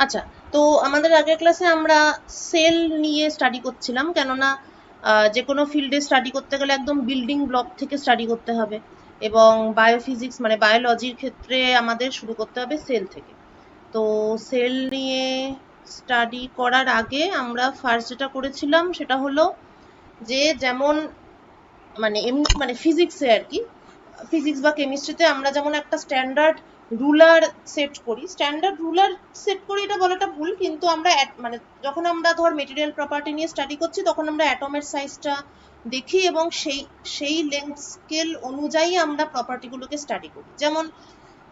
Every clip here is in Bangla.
আচ্ছা, তো আমাদের আগের ক্লাসে আমরা সেল নিয়ে স্টাডি করছিলাম, কেননা যে কোনো ফিল্ডে স্টাডি করতে গেলে একদম বিল্ডিং ব্লক থেকে স্টাডি করতে হবে, এবং বায়োফিজিক্স মানে বায়োলজির ক্ষেত্রে আমাদের শুরু করতে হবে সেল থেকে। তো সেল নিয়ে স্টাডি করার আগে আমরা ফার্স্ট যেটা করেছিলাম সেটা হলো যে, যেমন মানে এমনি মানে ফিজিক্সে আর কি, ফিজিক্স বা কেমিস্ট্রিতে আমরা যেমন একটা স্ট্যান্ডার্ড রুলার সেট করি, স্ট্যান্ডার্ড রুলার সেট করি এটা বলাটা ভুল, কিন্তু আমরা মানে যখন আমরা ধর মেটেরিয়াল প্রপার্টি নিয়ে স্টাডি করছি তখন আমরা অ্যাটমের সাইজটা দেখি এবং সেই সেই লেন্থ স্কেল অনুযায়ী আমরা প্রপার্টিগুলোকে স্টাডি করি। যেমন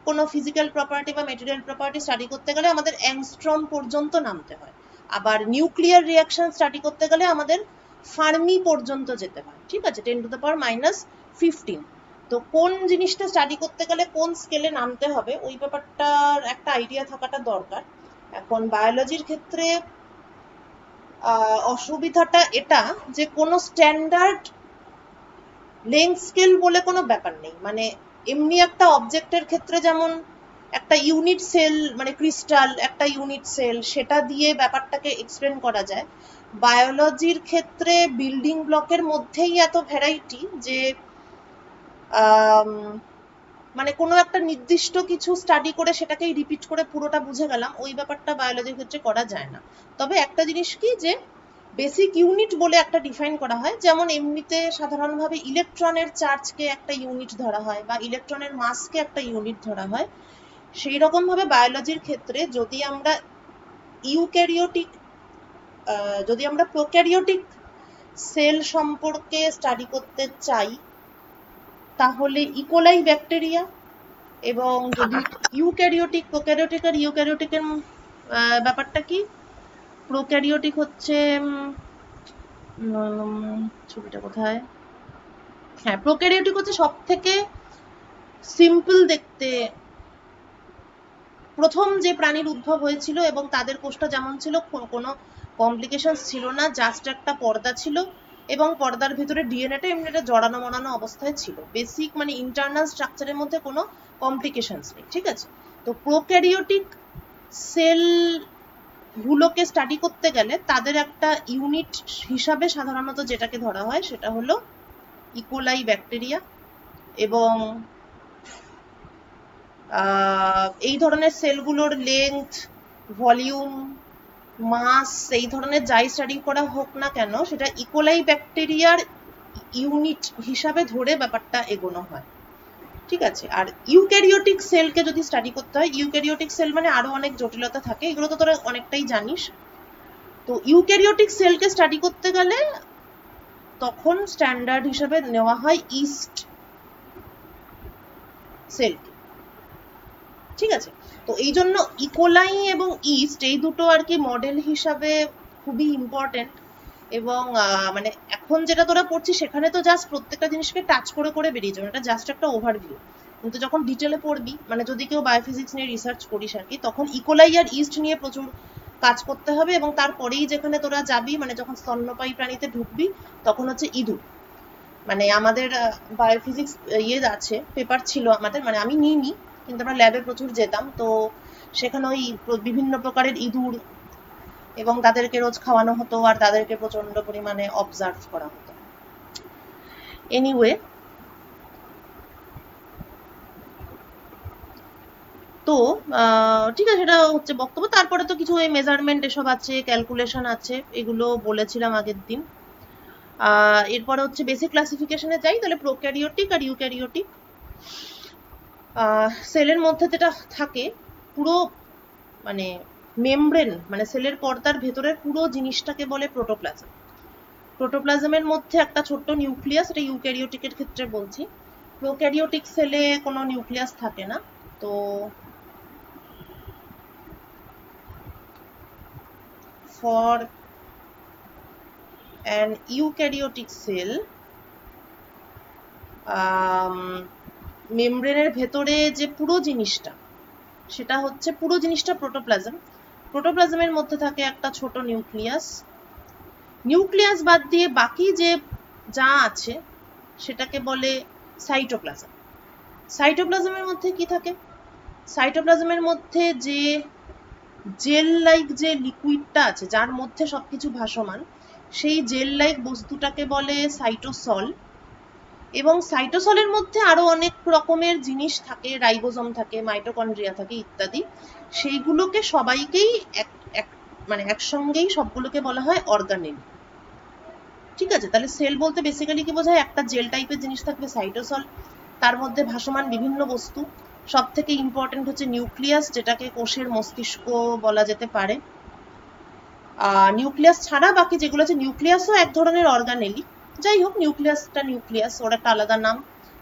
কোনো ফিজিক্যাল প্রপার্টি বা মেটেরিয়াল প্রপার্টি স্টাডি করতে গেলে আমাদের অ্যাংস্ট্রম পর্যন্ত নামতে হয়, আবার নিউক্লিয়ার রিয়াকশন স্টাডি করতে গেলে আমাদের ফার্মি পর্যন্ত যেতে হয়, ঠিক আছে, 10⁻⁻15। তো কোন জিনিসটা স্টাডি করতে গেলে কোন স্কেলে নামতে হবে ওই ব্যাপারটার একটা আইডিয়া থাকাটা দরকার। এখন বায়োলজির ক্ষেত্রে অসুবিধাটা এটা যে কোনো স্ট্যান্ডার্ড লেন্থ স্কেল বলে কোনো ব্যাপার নেই। মানে এমনি একটা অবজেক্টের ক্ষেত্রে যেমন একটা ইউনিট সেল মানে ক্রিস্টাল একটা ইউনিট সেল, সেটা দিয়ে ব্যাপারটাকে এক্সপ্লেন করা যায়। বায়োলজির ক্ষেত্রে বিল্ডিং ব্লকের মধ্যেই এত ভ্যারাইটি যে মানে কোনো একটা নির্দিষ্ট কিছু স্টাডি করে সেটাকেই রিপিট করে পুরোটা বুঝে গেলাম, ওই ব্যাপারটা বায়োলজির ক্ষেত্রে করা যায় না। তবে একটা জিনিস কি, যে বেসিক ইউনিট বলে একটা ডিফাইন করা হয়, যেমন এমনিতে সাধারণভাবে ইলেকট্রনের চার্জকে একটা ইউনিট ধরা হয় বা ইলেকট্রনের মাসকে একটা ইউনিট ধরা হয়, সেই রকম ভাবে বায়োলজির ক্ষেত্রে যদি আমরা ইউক্যারিওটিক যদি আমরা প্রোক্যারিওটিক সেল সম্পর্কে স্টাডি করতে চাই তাহলে ইকোলাই ব্যাকটেরিয়া, এবং যদি ইউক্যারিওটিক প্রোক্যারিওটিক আর ইউক্যারিওটিকের ব্যাপারটা কি, প্রোক্যারিওটিক হচ্ছে ছবিটা কোথায়, হ্যাঁ প্রোক্যারিওটিক হচ্ছে সব থেকে সিম্পল দেখতে প্রথম যে প্রাণীর উদ্ভব হয়েছিল, এবং তাদের কোষটা যেমন ছিল কোনো কমপ্লিকেশন ছিল না, জাস্ট একটা পর্দা ছিল এবং পর্দার ভিতরে ডিএনএটা এমনি একটা জড়ানো মড়ানো অবস্থায় ছিল, বেসিক মানে ইন্টারনাল স্ট্রাকচারের মধ্যে কোনো কমপ্লিকেশনস নেই, ঠিক আছে। তো প্রোক্যারিওটিক সেল গুলোকে স্টাডি করতে গেলে তাদের একটা ইউনিট হিসাবে সাধারণত যেটাকে ধরা হয় সেটা হলো ইকোলাই ব্যাকটেরিয়া, এবং এই ধরনের সেলগুলোর লেন্থ, ভলিউম, মাস, এই ধরনের যাই স্টাডি করা হোক না কেন সেটা ইকোলাই ব্যাকটেরিয়ার ইউনিট হিসাবে ধরে ব্যাপারটা এগোনো হয়, ঠিক আছে। আর ইউক্যারিওটিক সেলকে যদি স্টাডি করতে হয়, ইউক্যারিওটিক সেল মানে আরো অনেক জটিলতা থাকে, এগুলো তো তোরা অনেকটাই জানিস। তো ইউক্যারিওটিক সেলকে স্টাডি করতে গেলে তখন স্ট্যান্ডার্ড হিসাবে নেওয়া হয় ইস্ট সেল, ঠিক আছে। তো এই জন্য ইকোলাই এবং ইস্ট এই দুটো আর কি মডেল হিসাবে খুবই ইম্পর্টেন্ট, এবং মানে এখন যেটা তোরা পড়ছিস সেখানে তো জাস্ট প্রত্যেকটা জিনিসকে টাচ করে করে বেরিয়ে যাবে, এটা জাস্ট একটা ওভারভিউ, কিন্তু যখন ডিটেলে পড়বি মানে যদি কেউ বায়োফিজিক্স নিয়ে রিসার্চ করিস আর কি, তখন ইকোলাই আর ইস্ট নিয়ে প্রচুর কাজ করতে হবে, এবং তারপরেই যেখানে তোরা যাবি মানে যখন স্তন্যপায়ী প্রাণীতে ঢুকবি তখন হচ্ছে ইঁদুর। মানে আমাদের বায়োফিজিক্স ইয়ে আছে, পেপার ছিল আমাদের, মানে আমি নিইনি কিন্তু আমরা ল্যাবে প্রচুর যেতাম, তো সেখানে ওই বিভিন্ন প্রকারের ইঁদুর এবং তাদেরকে রোজ খাওয়ানো হতো আর তাদেরকে প্রচন্ড পরিমাণে অবজার্ভ করা হতো। এনিওয়ে, তো ঠিক আছে, এটা হচ্ছে বক্তব্য। তারপরে তো কিছু মেজারমেন্ট এসব আছে, ক্যালকুলেশন আছে, এগুলো বলেছিলাম আগের দিন। এরপরে হচ্ছে বেসিক ক্লাসিফিকেশনে যাই, তাহলে প্রোক্যারিওটিক আর ইউক্যারিওটিক সেলের মধ্যে যেটা থাকে পুরো মানে মেমব্রেন মানে সেলের পর্দার ভেতরের পুরো জিনিসটাকে বলে প্রোটোপ্লাজম। প্রোটোপ্লাজমের মধ্যে একটা ছোট্ট নিউক্লিয়াস, এটা ইউক্যারিওটিকের ক্ষেত্রে বলছি, প্রোক্যারিওটিক সেলে কোনো নিউক্লিয়াস থাকে না। তো ফর অ্যান ইউক্যারিওটিক সেল মেমব্রেনের ভেতরে যে পুরো জিনিসটা সেটা হচ্ছে পুরো জিনিসটা প্রোটোপ্লাজম। প্রোটোপ্লাজমের মধ্যে থাকে একটা ছোট নিউক্লিয়াস, নিউক্লিয়াস বাদ দিয়ে বাকি যে যা আছে সেটাকে বলে সাইটোপ্লাজম। সাইটোপ্লাজমের মধ্যে কি থাকে, সাইটোপ্লাজমের মধ্যে যে জেল লাইক যে লিকুইডটা আছে যার মধ্যে সবকিছু ভাসমান, সেই জেল লাইক বস্তুটাকে বলে সাইটোসল। এবং সাইটোসলের মধ্যে আরো অনেক রকমের জিনিস থাকে, রাইবোজোম থাকে, মাইটোকন্ড্রিয়া থাকে ইত্যাদি। সেইগুলোকে সবাইকেই মানে একসঙ্গেই সবগুলোকে বলা হয় অর্গানেল। ঠিক আছে, তাহলে সেল বলতে বেসিক্যালি কি বোঝায়? একটা জেল টাইপের জিনিস থাকবে সাইটোসল, তার মধ্যে ভাসমান বিভিন্ন বস্তু। সব থেকে ইম্পর্টেন্ট হচ্ছে নিউক্লিয়াস, যেটাকে কোষের মস্তিষ্ক বলা যেতে পারে। নিউক্লিয়াস ছাড়া বাকি যেগুলো আছে, নিউক্লিয়াসও এক ধরনের অর্গানেলই, যাই হোক নিউক্লিয়াসটা নিউক্লিয়াস, ওর একটা আলাদা নাম।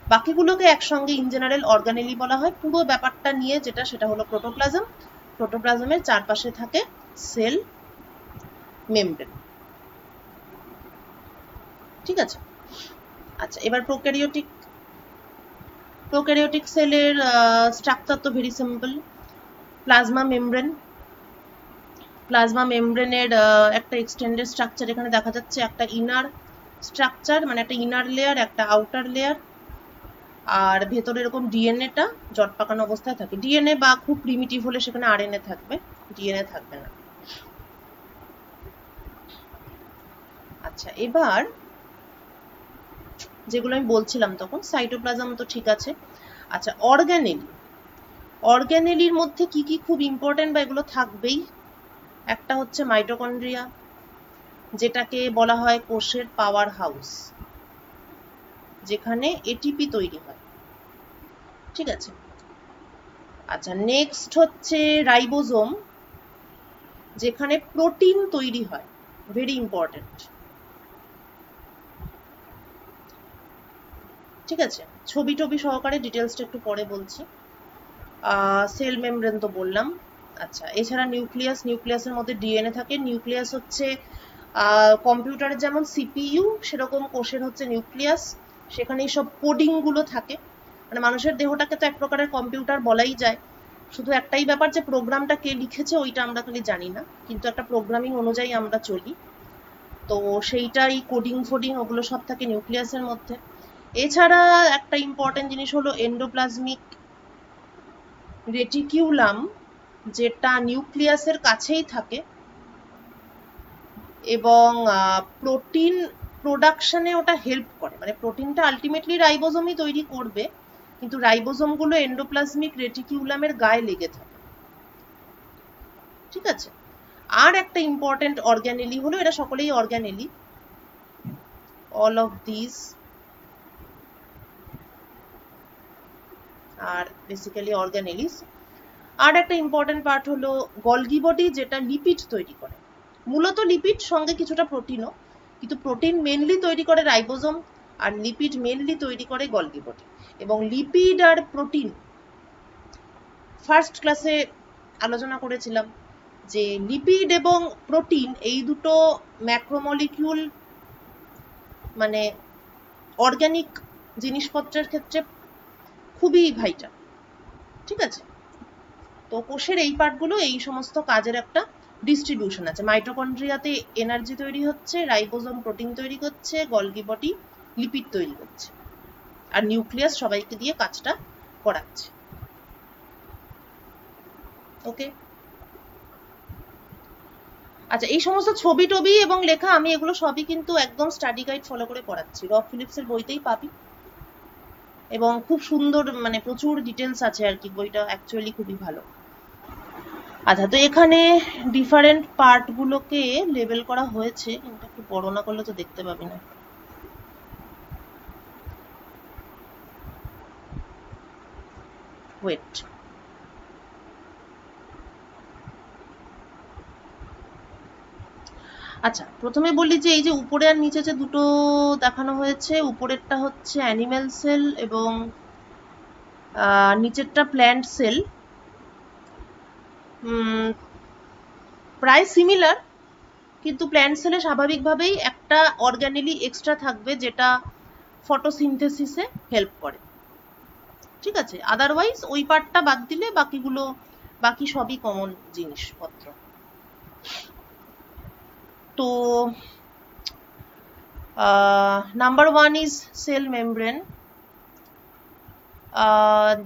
বাকিগুলোকে একসঙ্গে ইন জেনারেল অর্গানেলই বলা হয়। পুরো ব্যাপারটা নিয়ে যেটা, সেটা হলো প্রোটোপ্লাজম। প্রোটোপ্লাজমের চারপাশে থাকে সেল মেমব্রেন। ঠিক আছে, আচ্ছা এবার প্রোক্যারিওটিক সেলের স্ট্রাকচার তো ভেরি সিম্পল। প্লাজমা মেমব্রেনের একটা এক্সটেন্ডেড স্ট্রাকচার এখানে দেখা যাচ্ছে, একটা ইনার স্ট্রাকচার মানে একটা ইনার লেয়ার, একটা আউটার লেয়ার, আর ভেতরে এরকম ডিএনএটা জট পাকানো অবস্থায় থাকে। ডিএনএ বা খুব প্রিমিটিভ হলে সেখানে আরএনএ থাকবে, ডিএনএ থাকবে না। আচ্ছা এবার যেগুলো আমি বলছিলাম তখন, সাইটোপ্লাজম তো ঠিক আছে। আচ্ছা অর্গানেলির মধ্যে কি কি খুব ইম্পর্টেন্ট বা এগুলো থাকবেই, একটা হচ্ছে মাইটোকন্ড্রিয়া, যেটাকে বলা হয় কোষের পাওয়ার হাউস, যেখানে এটিপি তৈরি হয়। ঠিক আছে, আচ্ছা নেক্সট হচ্ছে রাইবোজোম, যেখানে প্রোটিন তৈরি হয়, ভেরি ইম্পর্টেন্ট। ঠিক আছে, ছবি টবি সহকারে ডিটেলসটা একটু পরে বলছি। সেল মেমব্রেন তো বললাম। আচ্ছা এছাড়া নিউক্লিয়াসের মধ্যে ডিএনএ থাকে। নিউক্লিয়াস হচ্ছে কম্পিউটারের যেমন সিপিইউ, সেরকম কোষের হচ্ছে নিউক্লিয়াস, সেখানেই সব কোডিং গুলো থাকে। মানে মানুষের দেহটাকে তো এক প্রকারের কম্পিউটার বলাই যায়, শুধু একটাই ব্যাপার যে প্রোগ্রামটা কে লিখেছে ওইটা আমরা খালি জানি না, কিন্তু একটা প্রোগ্রামিং অনুযায়ী আমরা চলি। তো সেইটাই কোডিং ফোডিং ওগুলো সব থাকে নিউক্লিয়াসের মধ্যে। এছাড়া একটা ইম্পর্টেন্ট জিনিস হলো এন্ডোপ্লাজমিক রেটিকিউলাম, যেটা নিউক্লিয়াসের কাছেই থাকে এবং প্রোটিন প্রোডাকশনে ওটা হেল্প করে। মানে প্রোটিনটা আলটিমেটলি রাইবোজোমই তৈরি করবে, কিন্তু রাইবোজোমগুলো এন্ডোপ্লাজমিক রেটিকিউলামের গায়ে লেগে থাকে। ঠিক আছে, আর একটা ইম্পর্টেন্ট অর্গানেলি হলো, এরা সকলেই organelle, all of this are basically organelles. আর একটা ইম্পর্টেন্ট পার্ট হলো গলগি বডি, যেটা লিপিড তৈরি করে। মূলত লিপিড, সঙ্গে কিছুটা প্রোটিনও, কিন্তু প্রোটিন মেনলি তৈরি করে রাইবোজোম, আর লিপিড মেনলি তৈরি করে গলগি বডি। এবং লিপিড আর প্রোটিন ফার্স্ট ক্লাসে আলোচনা করেছিলাম যে লিপিড এবং প্রোটিন এই দুটো ম্যাক্রোমলিকিউল মানে অর্গানিক জিনিসপত্রের ক্ষেত্রে খুবই ভাইটাল। ঠিক আছে, তো কোষের এই পার্টগুলো এই সমস্ত কাজের একটা ডিস্ট্রিবিউশন আছে। মাইটোকন্ড্রিয়াতে এনার্জি তৈরি হচ্ছে, রাইবোজোম প্রোটিন তৈরি করছে, গলগি বডি লিপিড তৈরি করছে, আর নিউক্লিয়াস সবাইকে দিয়ে কাজটা করাচ্ছে। ওকে, আচ্ছা এই সমস্ত ছবি টবি এবং লেখা আমি এগুলো সবই কিন্তু একদম স্টাডি গাইড ফলো করে করাচ্ছি, রব ফিলিপসের বইতেই পাবি, এবং খুব সুন্দর, মানে প্রচুর ডিটেলস আছে আর কি, বইটা অ্যাকচুয়ালি খুবই ভালো। আচ্ছা তো এখানে ডিফারেন্ট পার্ট গুলোকে লেবেল করা হয়েছে, কিন্তু একটু বড় না করলে তো দেখতে পাবি না। ওয়েট, আচ্ছা প্রথমে বলি যে এই যে উপরে আর নিচে যে দুটো দেখানো হয়েছে, উপরেরটা হচ্ছে অ্যানিম্যাল সেল এবং নিচেরটা প্ল্যান্ট সেল। প্রায় সিমিলার, কিন্তু প্ল্যান্ট সেলে স্বাভাবিকভাবেই একটা অর্গানেলি এক্সট্রা থাকবে, যেটা ফটোসিনথেসিসে হেল্প করে। ঠিক আছে, আদারওয়াইজ ওই পার্টটা বাদ দিলে বাকি সবই কমন জিনিসপত্র। তো number 1 is cell membrane,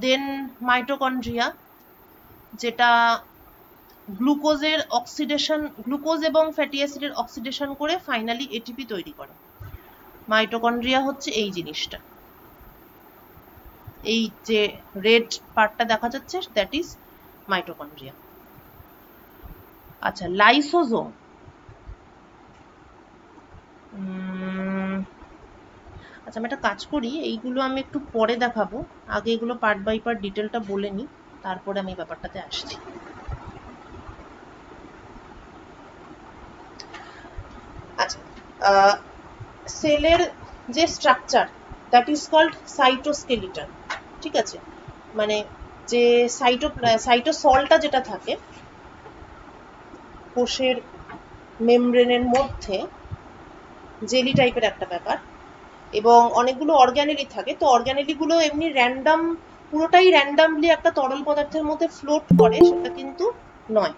then mitochondria, যেটা গ্লুকোজ এবং ফ্যাটি অ্যাসিডের অক্সিডেশন করে ফাইনালি এটিপি তৈরি করে। মাইটোকন্ড্রিয়া হচ্ছে এই জিনিসটা, এই যে রেড পার্টটা দেখা যাচ্ছে দ্যাট ইজ মাইটোকন্ড্রিয়া। আচ্ছা, লাইসোজোম, আচ্ছা আমি একটা কাজ করি, এইগুলো আমি একটু পরে দেখাবো, আগে এগুলো পার্ট বাই পার্ট ডিটেলটা বলে নিই, তারপরে আমি ব্যাপারটাতে আসছি। আচ্ছা, সেলের যে structure that is called cytoskeleton, ঠিক আছে, মানে যে সাইটোসলটা যেটা থাকে কোষের মেমব্রেনের মধ্যে, জেলি টাইপের একটা ব্যাপার, এবং অনেকগুলো অর্গানেলি থাকে। তো অর্গানেলিগুলো এমনি র্যান্ডাম, পুরোটাই র্যান্ডামলি একটা তরল পদার্থের মধ্যে ফ্লোট করে সেটা কিন্তু নয়।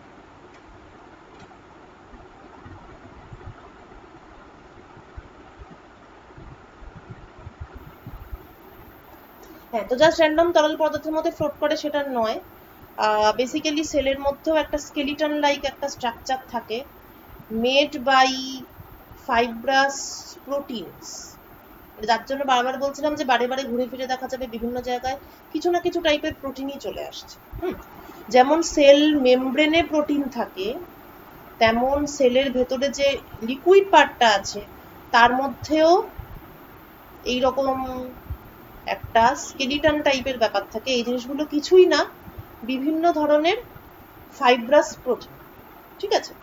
হ্যাঁ, তো জাস্ট র্যান্ডম তরল পদার্থের মধ্যে ফ্লোট করে সেটা নয়, বেসিক্যালি সেলের মধ্যেও একটা স্কেলিটন লাইক একটা স্ট্রাকচার থাকে, মেড বাই ফাইব্রাস প্রোটিনস। যার জন্য বারবার বলছিলাম যে বারে বারে ঘুরে ফিরে দেখা যাবে বিভিন্ন জায়গায় কিছু না কিছু টাইপের প্রোটিনই চলে আসছে। যেমন সেল মেমব্রেনে প্রোটিন থাকে, তেমন সেলের ভেতরে যে লিকুইড পার্টটা আছে তার মধ্যেও এইরকম একটা স্কেলিটন টাইপের ব্যাপার থাকে। এই জিনিসগুলো কিছুই না, বিভিন্ন ধরনের ফাইব্রাস প্রোটিন, ঠিক আছে।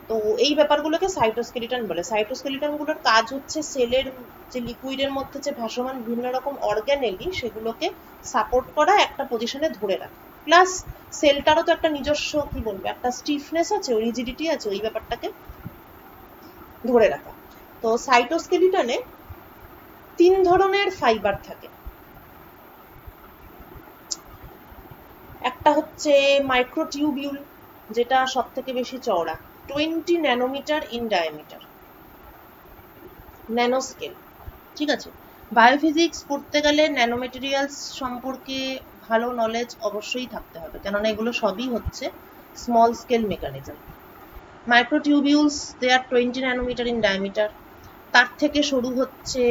তো এই ব্যাপারগুলোকে সাইটোস্কেলিটন বলে। সাইটোস্কেলিটনগুলোর কাজ হচ্ছে সেলের যে লিকুইডের মধ্যে যে ভাসমান বিভিন্ন রকম অর্গানেলি সেগুলোকে সাপোর্ট করা, একটা পজিশনে ধরে রাখা, প্লাস সেলটারও তো একটা নিজস্ব কি বলবো একটা স্টিফনেস আছে, রিজিডিটি আছে, ওই ব্যাপারটাকে ধরে রাখা। তো সাইটোস্কেলিটনে 3 ধরনের ফাইবার থাকে। একটা হচ্ছে মাইক্রোটিউবিউল, যেটা সব থেকে বেশি চওড়া, 20 ন্যানোমিটার ইন ডায়ামিটার, ন্যানোস্কেল, ঠিক আছে। বায়োফিজিক্স পড়তে গেলে ন্যানোমেটেরিয়ালস সম্পর্কে ভালো নলেজ অবশ্যই থাকতে হবে, কেননা এগুলো সবই হচ্ছে small scale mechanism. Microtubules they are 20 nanometre in diameter. তার থেকে সরু হচ্ছে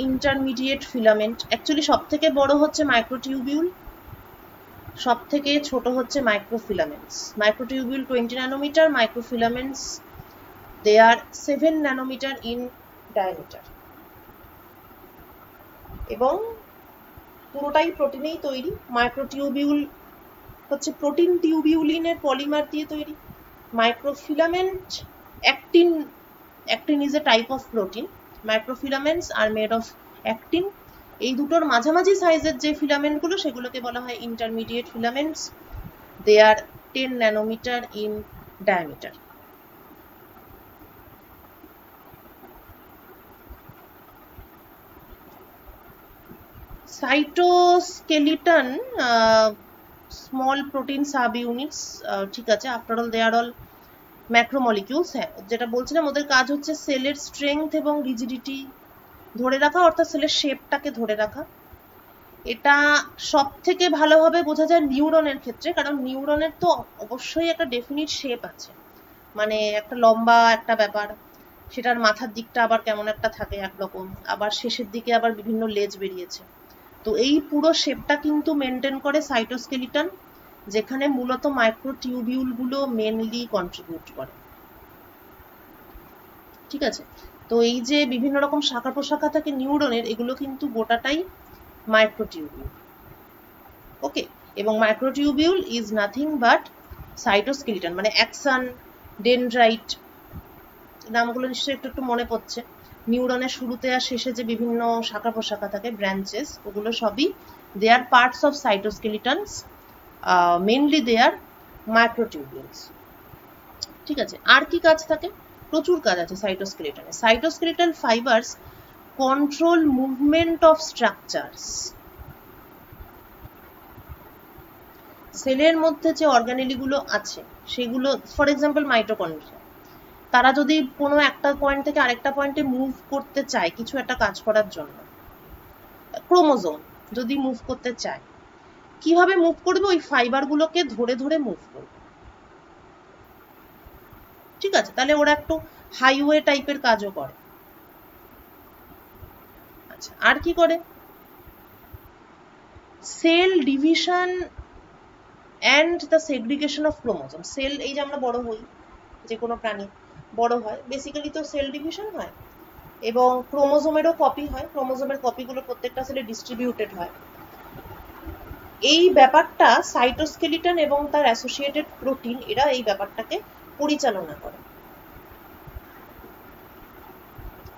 ইন্টারমিডিয়েট ফিলামেন্ট। অ্যাকচুয়ালি সব থেকে বড় হচ্ছে মাইক্রোটিউবিউল, সব থেকে ছোট হচ্ছে microfilaments. Microtubule 20 nanometre, microfilaments they are 7 nanometre in diameter, এবং পুরোটাই প্রোটিনেই তৈরি। মাইক্রোটিউবিউল হচ্ছে প্রোটিন টিউবিউলিনের পলিমার দিয়ে তৈরি। Microfilament actin is a type of protein, microfilaments are made of actin. এই দুটোর মাঝামাঝি সাইজের যে ফিলামেন্টগুলো সেগুলোকে বলা হয় intermediate filaments, they are 10 nanometer in diameter. Cytoskeleton small protein sub units, ঠিক আছে, after all they are all macromolecules. হ্যাঁ, যেটা বলছিলাম ওদের কাজ হচ্ছে সেলের স্ট্রেংথ এবং রিজিডিটি ধরে রাখা, অর্থাৎ সেলের শেপটাকে ধরে রাখা। এটা সব থেকে ভালোভাবে বোঝা যায় নিউরনের ক্ষেত্রে, কারণ নিউরনের তো অবশ্যই একটা ডেফিনিট শেপ আছে, মানে একটা লম্বা একটা ব্যাপার, সেটার মাথার দিকটা আবার কেমন একটা থাকে একরকম, আবার শেষের দিকে আবার বিভিন্ন লেজ বেরিয়েছে। তো এই পুরো শেপটা কিন্তু মেনটেন করে সাইটোস্কেলিটন, যেখানে মূলত মাইক্রোটিউবিউলগুলো মেনলি কন্ট্রিবিউট করে, ঠিক আছে। তো এই যে বিভিন্ন রকম শাখা প্রশাখা থাকে নিউরনের, এগুলো কিন্তু গোটাটাই মাইক্রোটিউবিউল, ওকে। এবং microtubule is nothing but cytoskeleton, মানে অ্যাক্সন, ডেনড্রাইট, নামগুলো নিশ্চয়ই একটু একটু মনে পড়ছে। নিউরনের শুরুতে আর শেষে যে বিভিন্ন শাখা প্রশাখা থাকে, ব্রাঞ্চেস, ওগুলো সবই দে আর পার্টস অফ সাইটোস্কেলিটনস, মেনলি দে আর মাইক্রোটিউবিউলস, ঠিক আছে। আর কি কাজ থাকে? প্রচুর কাজ আছে সাইটোস্কেলিটনে। Cytoskeletal fibres control movement of structures. সেলের মধ্যে যে অর্গানেলিগুলো আছে সেগুলো, ফর এক্সাম্পল মাইটোকন্ড্রিয়া, তারা যদি কোনো একটা পয়েন্ট থেকে আরেকটা পয়েন্টে মুভ করতে চায় কিছু একটা কাজ করার জন্য, ক্রোমোজোম যদি মুভ করতে চায়, কিভাবে মুভ করবে? ওই ফাইবারগুলোকে ধরে ধরে মুভ করবে, ঠিক আছে, তাহলে ওরা একটু হাইওয়ে টাইপের কাজও করে। আচ্ছা, আর কি করে? Cell division and the segregation of chromosome. Cell, এই যে আমরা বড় হই, যে কোনো প্রাণী বড় হয়, বেসিক্যালি তো সেল ডিভিশন হয় এবং ক্রোমোজোমেরও কপি হয়। ক্রোমোজোমের কপিগুলো প্রত্যেকটা সেলে ডিস্ট্রিবিউটেড হয়। এই ব্যাপারটা সাইটোস্কেলিটন এবং তার অ্যাসোসিয়েটেড প্রোটিন, এরা এই ব্যাপারটাকে পরিচালনা করে।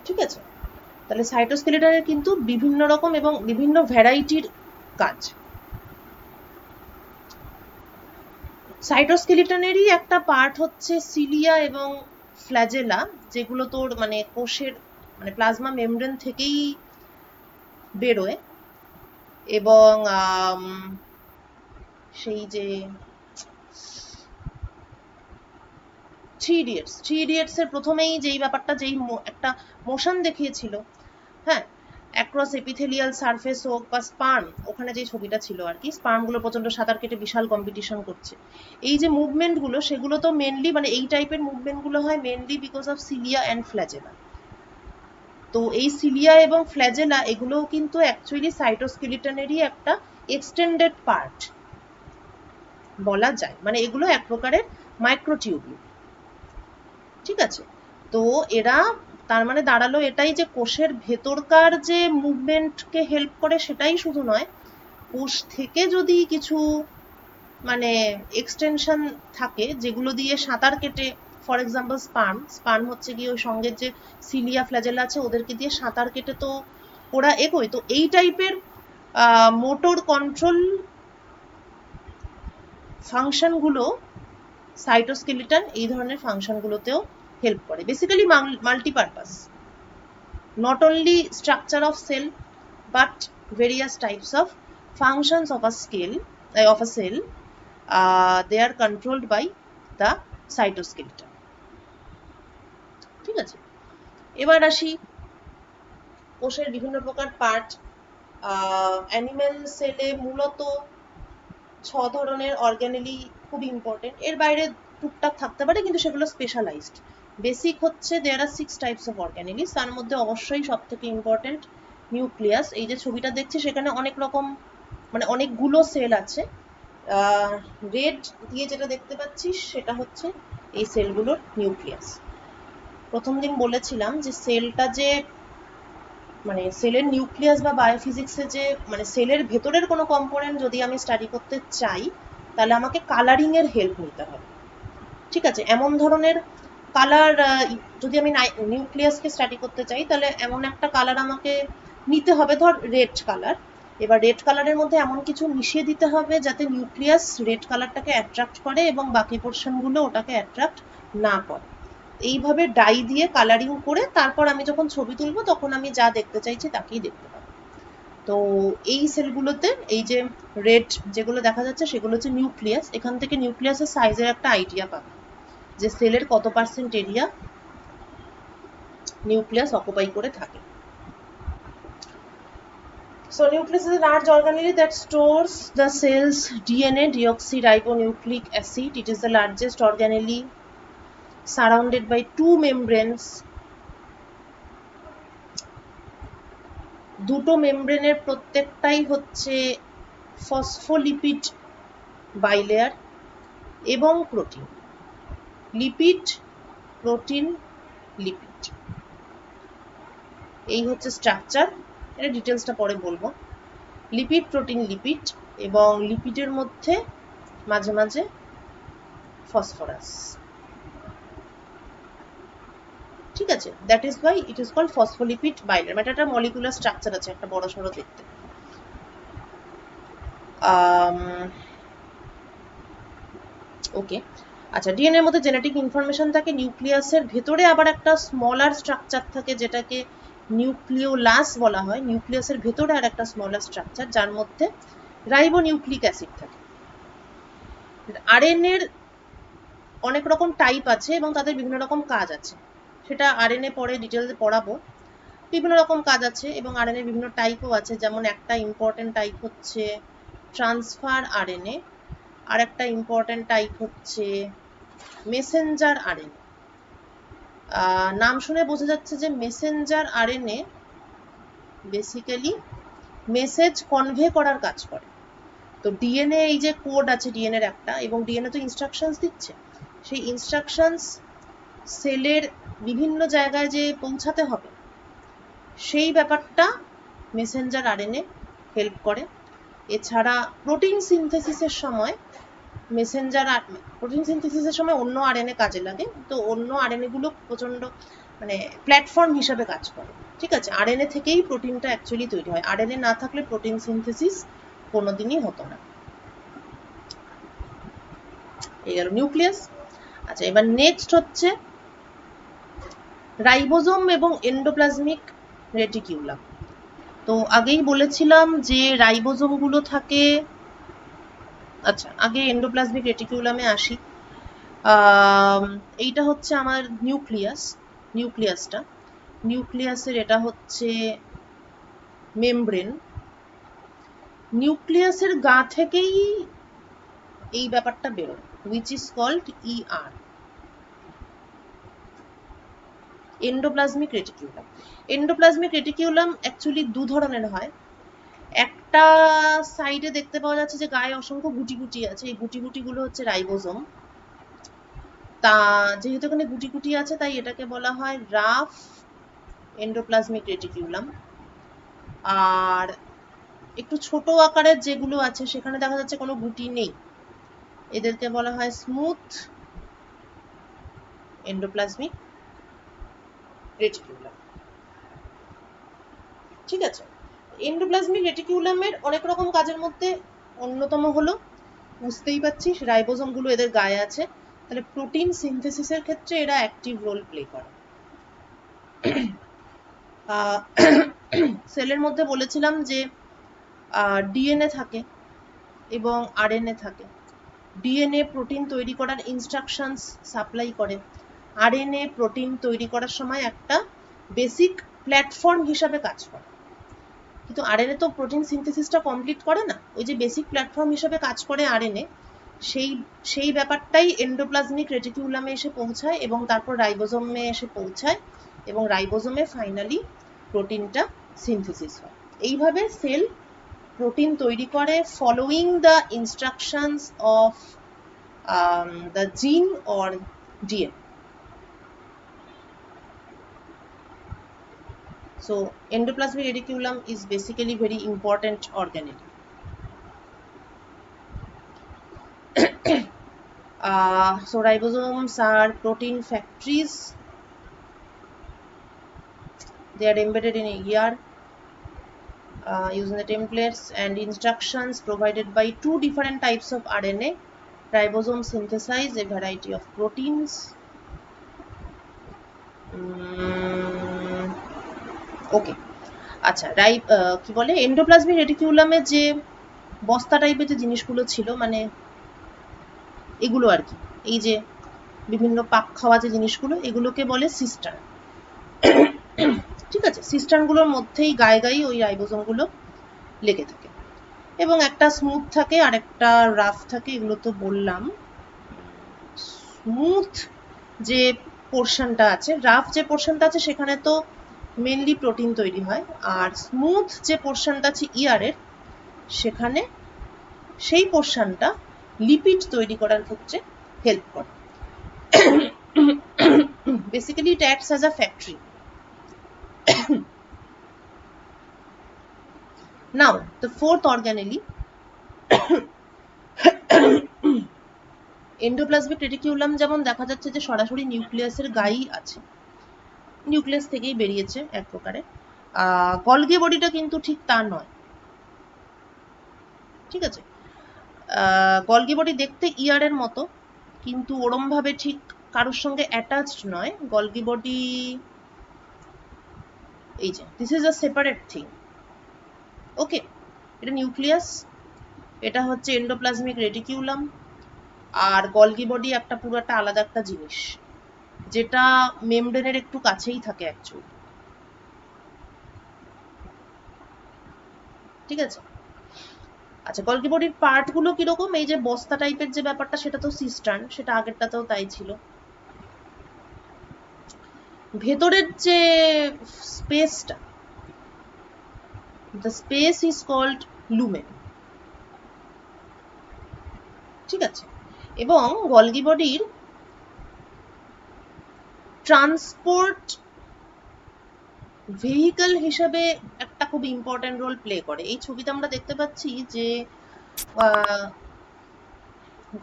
ঠিক আছে, তাহলে সাইটোস্কেলিটনের কিন্তু বিভিন্ন রকম এবং বিভিন্ন ভ্যারাইটির কাজ। সাইটোস্কেলিটনেরই একটা পার্ট হচ্ছে সিলিয়া এবং ফ্ল্যাজেলা, যেগুলো তোর মানে কোষের মানে প্লাজমা মেমব্রেন থেকেই বেরোয়। এবং সেই যে থ্রি ইডিয়টস এর প্রথমেই যেই ব্যাপারটা, যেই একটা মোশন দেখিয়েছিল, হ্যাঁ, অ্যাক্রস এপিথেলিয়াল সারফেস হোক বা স্পার্ম, ওখানে যে ছবিটা ছিল আর কি, স্পার্মগুলো প্রচন্ড সাঁতার কেটে বিশাল কম্পিটিশন করছে, এই যে মুভমেন্টগুলো, সেগুলো তো মেনলি মানে এই টাইপের মুভমেন্টগুলো হয় mainly because of cilia and flagella. তো এই সিলিয়া এবং ফ্ল্যাজেলা এগুলোও কিন্তু অ্যাকচুয়ালি সাইটোস্কেলিটনেরই একটা এক্সটেন্ডেড পার্ট বলা যায়, মানে এগুলো এক প্রকারের মাইক্রোটিউবিউল। ঠিক আছে, তো এরা তার মানে দাঁড়ালো এটাই যে কোষের ভেতরকার যে মুভমেন্টকে হেল্প করে সেটাই শুধু নয়, কোষ থেকে যদি কিছু মানে এক্সটেনশন থাকে যেগুলো দিয়ে সাঁতার কেটে, ফর এক্সাম্পল স্পার্ম হচ্ছে গিয়ে ওই সঙ্গের যে সিলিয়া ফ্ল্যাজেলা আছে ওদেরকে দিয়ে সাঁতার কেটে তো ওরা এগোয়। তো এই টাইপের মোটর কন্ট্রোল ফাংশনগুলো সাইটোস্কেলিটন এই ধরনের ফাংশনগুলোতেও হেল্প করে। Basically multipurpose, not only structure of cell but various types of functions of a cell they are controlled by the cytoskeleton. ঠিক আছে, এবার আসি কোষের বিভিন্ন প্রকার পার্ট। অ্যানিম্যাল সেলে মূলত 6 ধরনের অর্গানেলি খুব ইম্পর্টেন্ট, এর বাইরে টুকটাক থাকতে পারে কিন্তু সেগুলো স্পেশালাইজড। বেসিক হচ্ছে দেয়ার আর 6 টাইপস অফ অর্গানেলি, তার মধ্যে অবশ্যই সব থেকে ইম্পর্টেন্ট নিউক্লিয়াস। এই যে ছবিটা দেখছি সেখানে অনেক রকম মানে অনেকগুলো সেল আছে। রেড দিয়ে যেটা দেখতে পাচ্ছিস সেটা হচ্ছে এই সেলগুলোর নিউক্লিয়াস। প্রথম দিন বলেছিলাম যে সেলটা যে মানে সেলের নিউক্লিয়াস বা বায়োফিজিক্সে যে মানে সেলের ভেতরের কোনো কম্পোনেন্ট যদি আমি স্টাডি করতে চাই তাহলে আমাকে কালারিং এর হেল্প নিতে হবে। ঠিক আছে, এমন ধরনের কালার যদি আমি নিউক্লিয়াসকে স্টাডি করতে চাই তাহলে এমন একটা কালার আমাকে নিতে হবে, ধর রেড কালার। এবার রেড কালারের মধ্যে এমন কিছু মিশিয়ে দিতে হবে যাতে নিউক্লিয়াস রেড কালারটাকে অ্যাট্রাক্ট করে এবং বাকি পোর্শনগুলো ওটাকে অ্যাট্রাক্ট না করে। এইভাবে ডাই দিয়ে কালারিং করে তারপর আমি যখন ছবি তুলবো তখন আমি যা দেখতে চাইছি তাকেই দেখতে পাবো। তো এই সেলগুলোতে এই যে রেড যেগুলো দেখা যাচ্ছে সেগুলো হচ্ছে নিউক্লিয়াস। এখান থেকে নিউক্লিয়াসের সাইজের একটা আইডিয়া পাবে যে সেলের কত পার্সেন্ট এরিয়া নিউক্লিয়াস অকুপাই করে থাকে। So nucleus is a large organelle that stores the cell's DNA, deoxyribonucleic acid. It is the largest organelle surrounded by two membranes. দুটো মেমব্রেনের প্রত্যেকটাই হচ্ছে ফসফোলিপিড বাইলেয়ার এবং প্রোটিন। লিপিড, প্রোটিন, লিপিড, এই হচ্ছে স্ট্রাকচার। এটা ডিটেলসটা পরে বলবো। লিপিড, প্রোটিন, লিপিড এবং লিপিডের মধ্যে মাঝে মাঝে ফসফরাস। ঠিক আছে, that is why it is called phospholipid bilayer. মানে একটা মলিকুলার স্ট্রাকচার আছে একটা বড় সড়ো দেখতে। ওকে, আচ্ছা, ডিএনএ এর মধ্যে জেনেটিক ইনফরমেশন থাকে। নিউক্লিয়াসের ভেতরে আবার একটা স্মলার স্ট্রাকচার থাকে যেটাকে নিউক্লিওলাস বলা হয়। নিউক্লিয়াসের ভেতরে আর একটা স্মলার স্ট্রাকচার যার মধ্যে রাইবোনিউক্লিক অ্যাসিড থাকে। আরএনএ এর অনেক রকম টাইপ আছে এবং তাদের বিভিন্ন রকম কাজ আছে, সেটা আরএনএ পরে ডিটেলসে পড়াবো। বিভিন্ন রকম কাজ আছে এবং আরএনএ বিভিন্ন টাইপও আছে, যেমন একটা ইম্পর্টেন্ট টাইপ হচ্ছে ট্রান্সফার আরএনএ, আর একটা ইম্পর্টেন্ট টাইপ হচ্ছে মেসেঞ্জার আরএনএ। নাম শুনে বোঝা যাচ্ছে যে Messenger RNA basically message convey করার কাজ করে। তো ডিএনএ এই যে কোড আছে ডিএনএর একটা, এবং ডিএনএ তো ইনস্ট্রাকশনস দিচ্ছে, সেই ইনস্ট্রাকশনস সেলের বিভিন্ন জায়গায় যে পৌঁছাতে হবে সেই ব্যাপারটা মেসেঞ্জার আরএনএ হেল্প করে। এছাড়া প্রোটিন সিনথেসিসের সময় প্রোটিন সিনথেসিসের সময় অন্য আরএনএ কাজে লাগে, তো অন্য আরএনএ গুলো প্রচন্ড মানে প্ল্যাটফর্ম হিসাবে কাজ করে। ঠিক আছে, আরএনএ থেকেই প্রোটিনটা অ্যাকচুয়ালি তৈরি হয়, আরএনএ না থাকলে প্রোটিন সিনথেসিস কোনোদিনই হতো না। এই গেল নিউক্লিয়াস। আচ্ছা, এবার নেক্সট হচ্ছে রাইবোজোম এবং এন্ডোপ্লাজমিক রেটিকিউলাম। তো আগেই বলেছিলাম যে রাইবোজোম গুলো থাকে, আচ্ছা আগে এন্ডোপ্লাজমিক রেটিকিউলামে আসি। এইটা হচ্ছে আমার নিউক্লিয়াসের এটা হচ্ছে মেমব্রেন। নিউক্লিয়াসের গা থেকেই এই ব্যাপারটা বেরোয়, which is called ER, endoplasmic reticulum. Endoplasmic reticulum actually দু ধরনের হয়। একটা সাইডে দেখতে পাওয়া যাচ্ছে যে গায়ে অসংখ্য গুটি গুটি আছে, এই গুটি গুটি গুলো হচ্ছে রাইবোজোম। তা যেহেতু এখানে গুটি গুটি আছে তাই এটাকে বলা হয় রাফ এন্ডোপ্লাজমিক রেটিকিউলাম। আর একটু ছোট আকারের যেগুলো আছে সেখানে দেখা যাচ্ছে কোনো গুটি নেই, এদেরকে বলা হয় স্মুথ এন্ডোপ্লাজমিক রেটিকিউলাম। ঠিক আছে, এন্ডোপ্লাজমিক রেটিকিউলামের অনেক রকম কাজের মধ্যে অন্যতম হলো, বুঝতেই পাচ্ছিস রাইবোজোম গুলো এদের গায়ে আছে, তাহলে প্রোটিন সিনথেসিসের ক্ষেত্রে এরা অ্যাক্টিভ রোল প্লে করে। সেলের মধ্যে বলেছিলাম যে ডিএনএ থাকে এবং আরএনএ থাকে। ডিএনএ প্রোটিন তৈরি করার ইনস্ট্রাকশনস সাপ্লাই করে, আরএনএ প্রোটিন তৈরি করার সময় একটা বেসিক প্ল্যাটফর্ম হিসাবে কাজ করে। কিন্তু আরএনএ তো প্রোটিন সিনথেসিসটা কমপ্লিট করে না, ওই যে বেসিক প্ল্যাটফর্ম হিসাবে কাজ করে আরএনএ, সেই ব্যাপারটাই এন্ডোপ্লাজমিক রেটিকিউলামে এসে পৌঁছায় এবং তারপর রাইবোজোমে এসে পৌঁছায় এবং রাইবোজোমে ফাইনালি প্রোটিনটা সিনথেসিস হয়। এইভাবে সেল প্রোটিন তৈরি করে following the instructions of the gene or DNA. So endoplasmic reticulum is basically very important organelle. So ribosomes are protein factories. They are embedded in ER using the templates and instructions provided by two different types of RNA. Ribosomes synthesize a variety of proteins. ওকে, আচ্ছা কি বলে এন্ডোপ্লাজমিক রেটিকিউলামে যে বস্তা টাইপের যে জিনিসগুলো ছিল, মানে এগুলো আর কি, এই যে বিভিন্ন পাক খাওয়া যে জিনিসগুলো, এগুলোকে বলে সিস্টার্ন। ঠিক আছে, সিস্টার্নগুলোর মধ্যেই গায়ে গায়ে ওই রাইবোজোমগুলো লেগে থাকে এবং একটা স্মুথ থাকে আর একটা রাফ থাকে, এগুলো তো বললাম। স্মুথ যে পোর্শনটা আছে, রাফ যে পোর্শনটা আছে সেখানে তো মেনলি প্রোটিন তৈরি হয়, আর স্মুথ যে পোর্শনটা আছে ইয়ারের সেখানে সেই পোর্শনটা লিপিড তৈরি করার ক্ষেত্রে হেল্প করে। Basically it acts as a factory. Now the fourth organelle, endoplasmic reticulum যেমন দেখা যাচ্ছে যে সরাসরি নিউক্লিয়াসের গায়েই আছে, নিউক্লিয়াস থেকেই বেরিয়েছে এক প্রকারে। গলগি বডিটা কিন্তু ঠিক তা নয়। ঠিক আছে, গলগি বডি দেখতে ইয়ার এর মতো, কিন্তু ওরম ভাবে ঠিক কারোর সঙ্গে অ্যাটাচড নয়। গলগি বডি এই যে this is a separate thing. Okay, এটা নিউক্লিয়াস, এটা হচ্ছে এন্ডোপ্লাজমিক রেটিকিউলাম, আর গলগি বডি একটা পুরোটা আলাদা একটা জিনিস, যেটা মেমব্রেনের একটু কাছেই থাকে অ্যাকচুয়ালি। ঠিক আছে, আচ্ছা গলগি বডির পার্ট গুলো কিরকম, এই যে বস্তা টাইপের যে ব্যাপারটা সেটা তো সিস্টার্ন, সেটা আগেরটাতেও তাই ছিল। ভেতরের যে স্পেসটা, the space is called lumen, ঠিক আছে। এবং গলগি বডির ট্রান্সপোর্ট ভেহিকল হিসেবে একটা খুব ইম্পর্টেন্ট রোল প্লে করে। এই ছবিতে আমরা দেখতে পাচ্ছি যে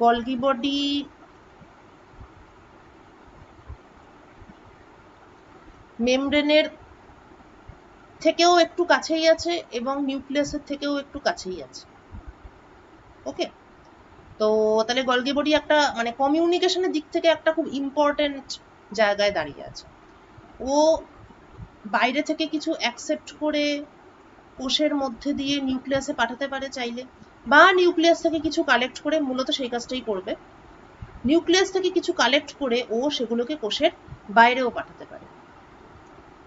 গলগি বডি মেমব্রেনের থেকেও একটু কাছেই আছে এবং নিউক্লিয়াসের থেকেও একটু কাছেই আছে। ওকে, তো তাহলে গলগি বডি একটা মানে কমিউনিকেশনের দিক থেকে একটা খুব ইম্পর্টেন্ট জায়গায় দাঁড়িয়ে আছে। ও বাইরে থেকে কিছু অ্যাকসেপ্ট করে কোষের মধ্যে দিয়ে নিউক্লিয়াসে পাঠাতে পারে চাইলে, বা নিউক্লিয়াস থেকে কিছু কালেক্ট করে, মূলত সেই কাজটাই করবে, নিউক্লিয়াস থেকে কিছু কালেক্ট করে ও সেগুলোকে কোষের বাইরেও পাঠাতে পারে।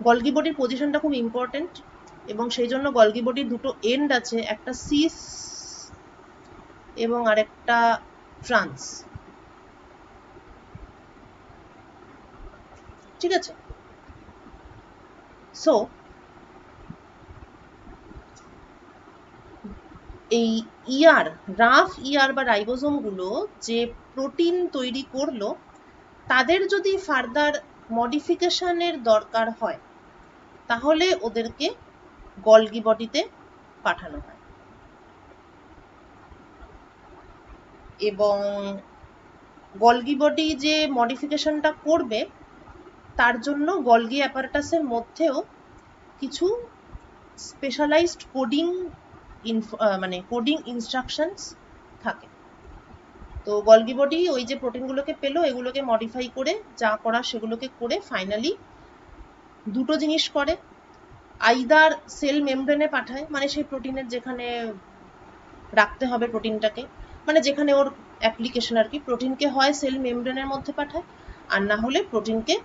গলগি বডির পজিশনটা খুব ইম্পর্টেন্ট এবং সেই জন্য গলগি বডির দুটো এন্ড আছে, একটা সিস এবং আরেকটা ট্রান্স, ঠিক আছে। সো এই ইআর, রাফ ইআর বা রাইবোজোম গুলো যে প্রোটিন তৈরি করলো, তাদের যদি ফার্দার মডিফিকেশনের দরকার হয় তাহলে ওদেরকে গলগি বডিতে পাঠানো হয়। এবং গলগি বডি যে মডিফিকেশনটা করবে তার জন্য গলগি অ্যাপারেটাসের মধ্যেও কিছু স্পেশালাইজড কোডিং মানে কোডিং ইনস্ট্রাকশনস থাকে। তো গলগি বডি ওই যে প্রোটিনগুলোকে পেলো, এগুলোকে মডিফাই করে যা করা সেগুলোকে করে ফাইনালি দুটো জিনিস করে, আইদার সেল মেমব্রেনে পাঠায়, মানে সেই প্রোটিনের যেখানে রাখতে হবে প্রোটিনটাকে, মানে যেখানে ওর অ্যাপ্লিকেশন আর কি, প্রোটিনকে হয় সেল মেমব্রেনের মধ্যে পাঠায়, আর না হলে প্রোটিনকে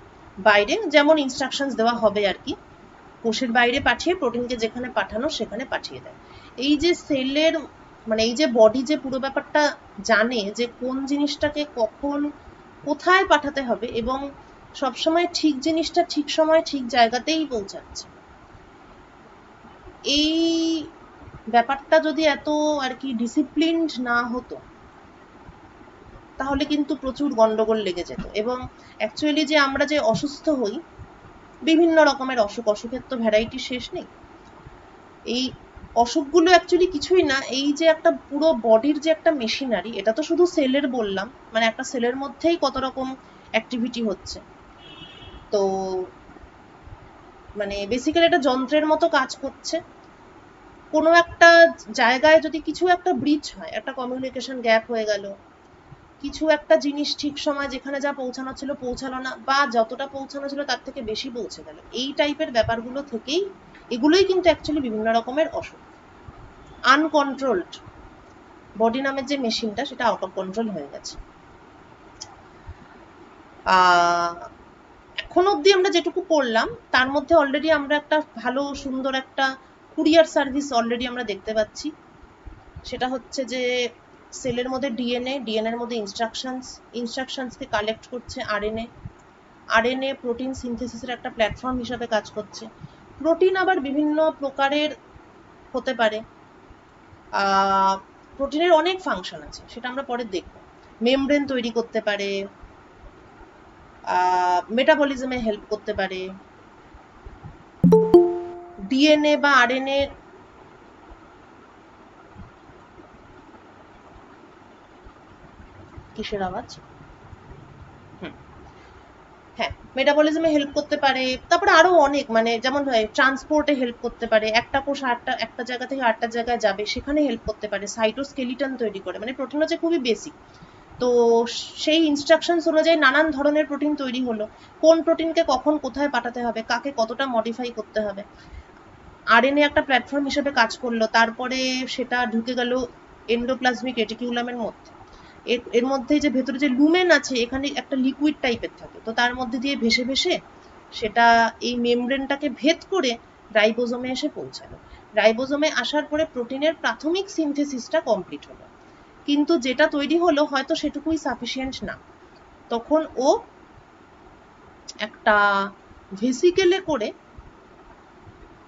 বাইরে, যেমন ইনস্ট্রাকশনস দেওয়া হবে আর কি, কোষের বাইরে পাঠিয়ে প্রোটিনকে যেখানে পাঠানো সেখানে পাঠিয়ে দেয়। এই যে সেলের মানে এই যে বডি যে পুরো ব্যাপারটা জানে যে কোন জিনিসটাকে কখন কোথায় পাঠাতে হবে এবং সবসময় ঠিক জিনিসটা ঠিক সময় ঠিক জায়গাতেই পৌঁছাচ্ছে। এই ব্যাপারটা যদি এত আর কি ডিসিপ্লিনড না হতো তাহলে কিন্তু প্রচুর গন্ডগোল লেগে যেত। এবং অ্যাকচুয়ালি যে আমরা যে অসুস্থ হই, বিভিন্ন রকমের অসুখের তো ভ্যারাইটি শেষ নেই, এই অসুখগুলো অ্যাকচুয়ালি কিছুই না, এই যে একটা পুরো বডির যে একটা মেশিনারি, এটা তো শুধু সেলের বললাম, মানে একটা সেলের মধ্যেই কত রকম অ্যাক্টিভিটি হচ্ছে। তো মানে বেসিক্যালি একটা যন্ত্রের মতো কাজ করছে। কোনো একটা জায়গায় যদি কিছু একটা ব্রিচ হয়, একটা কমিউনিকেশন গ্যাপ হয়ে গেল, কিছু একটা জিনিস ঠিক সময় যেখানে যা পৌঁছানো ছিল পৌঁছালো না, বা যতটা পৌঁছানো ছিল তার থেকে বেশি পৌঁছে গেল, এই টাইপের ব্যাপারগুলো থেকেই এগুলোই কিন্তু অ্যাকচুয়ালি বিভিন্ন রকমের অসুখ। আনকন্ট্রোলড বডি নামের যে মেশিনটা সেটা আউট অফ কন্ট্রোল হয়ে গেছে। এখন অবধি আমরা যেটুকু পড়লাম তার মধ্যে অলরেডি আমরা একটা ভালো সুন্দর একটা কুরিয়ার সার্ভিস অলরেডি আমরা দেখতে পাচ্ছি। সেটা হচ্ছে যে সেলের মধ্যে ডিএনএর মধ্যে ইনস্ট্রাকশনসকে কালেক্ট করছে আরএনএ প্রোটিন সিনথেসিসের একটা প্ল্যাটফর্ম হিসাবে কাজ করছে। প্রোটিন আবার বিভিন্ন প্রকারের হতে পারে, প্রোটিনের অনেক ফাংশন আছে, সেটা আমরা পরে দেখব। মেমব্রেন তৈরি করতে পারে, মেটাবলিজমে হেল্প করতে পারে, ডিএনএ বা আরএনএ কিসের আওয়াজ, হ্যাঁ, মেটাবলিজমে হেল্প করতে পারে, তারপরে আরো অনেক, মানে যেমন ট্রান্সপোর্টে হেল্প করতে পারে, একটা কোষ একটা জায়গা থেকে আরেকটা জায়গায় যাবে সেখানে হেল্প করতে পারে, সাইটোস্কেলিটন তৈরি করে, মানে প্রোটিন হচ্ছে খুবই বেসিক। তো সেই ইনস্ট্রাকশনস অনুযায়ী নানান ধরনের প্রোটিন তৈরি হলো, কোন প্রোটিনকে কখন কোথায় পাঠাতে হবে, কাকে কতটা মডিফাই করতে হবে, আরএনএ একটা প্ল্যাটফর্ম হিসেবে কাজ করলো, তারপরে সেটা ঢুকে গেল এন্ডোপ্লাজমিক রেটিকুলামের মধ্যে, এর মধ্যে যে ভেতরে যে লুমেন আছে এখানে একটা লিকুইড টাইপের থাকে, তো তার মধ্যে দিয়ে ভেসে ভেসে সেটা এই মেমব্রেনটাকে ভেদ করে রাইবোজোমে এসে পৌঁছালো। রাইবোজোমে আসার পরে প্রোটিনের প্রাথমিক সিনথেসিসটা কমপ্লিট হলো, কিন্তু যেটা তৈরি হলো হয়তো সেটুকুই সাফিসিয়েন্ট না, তখন ও একটা ভেসিকেলে করে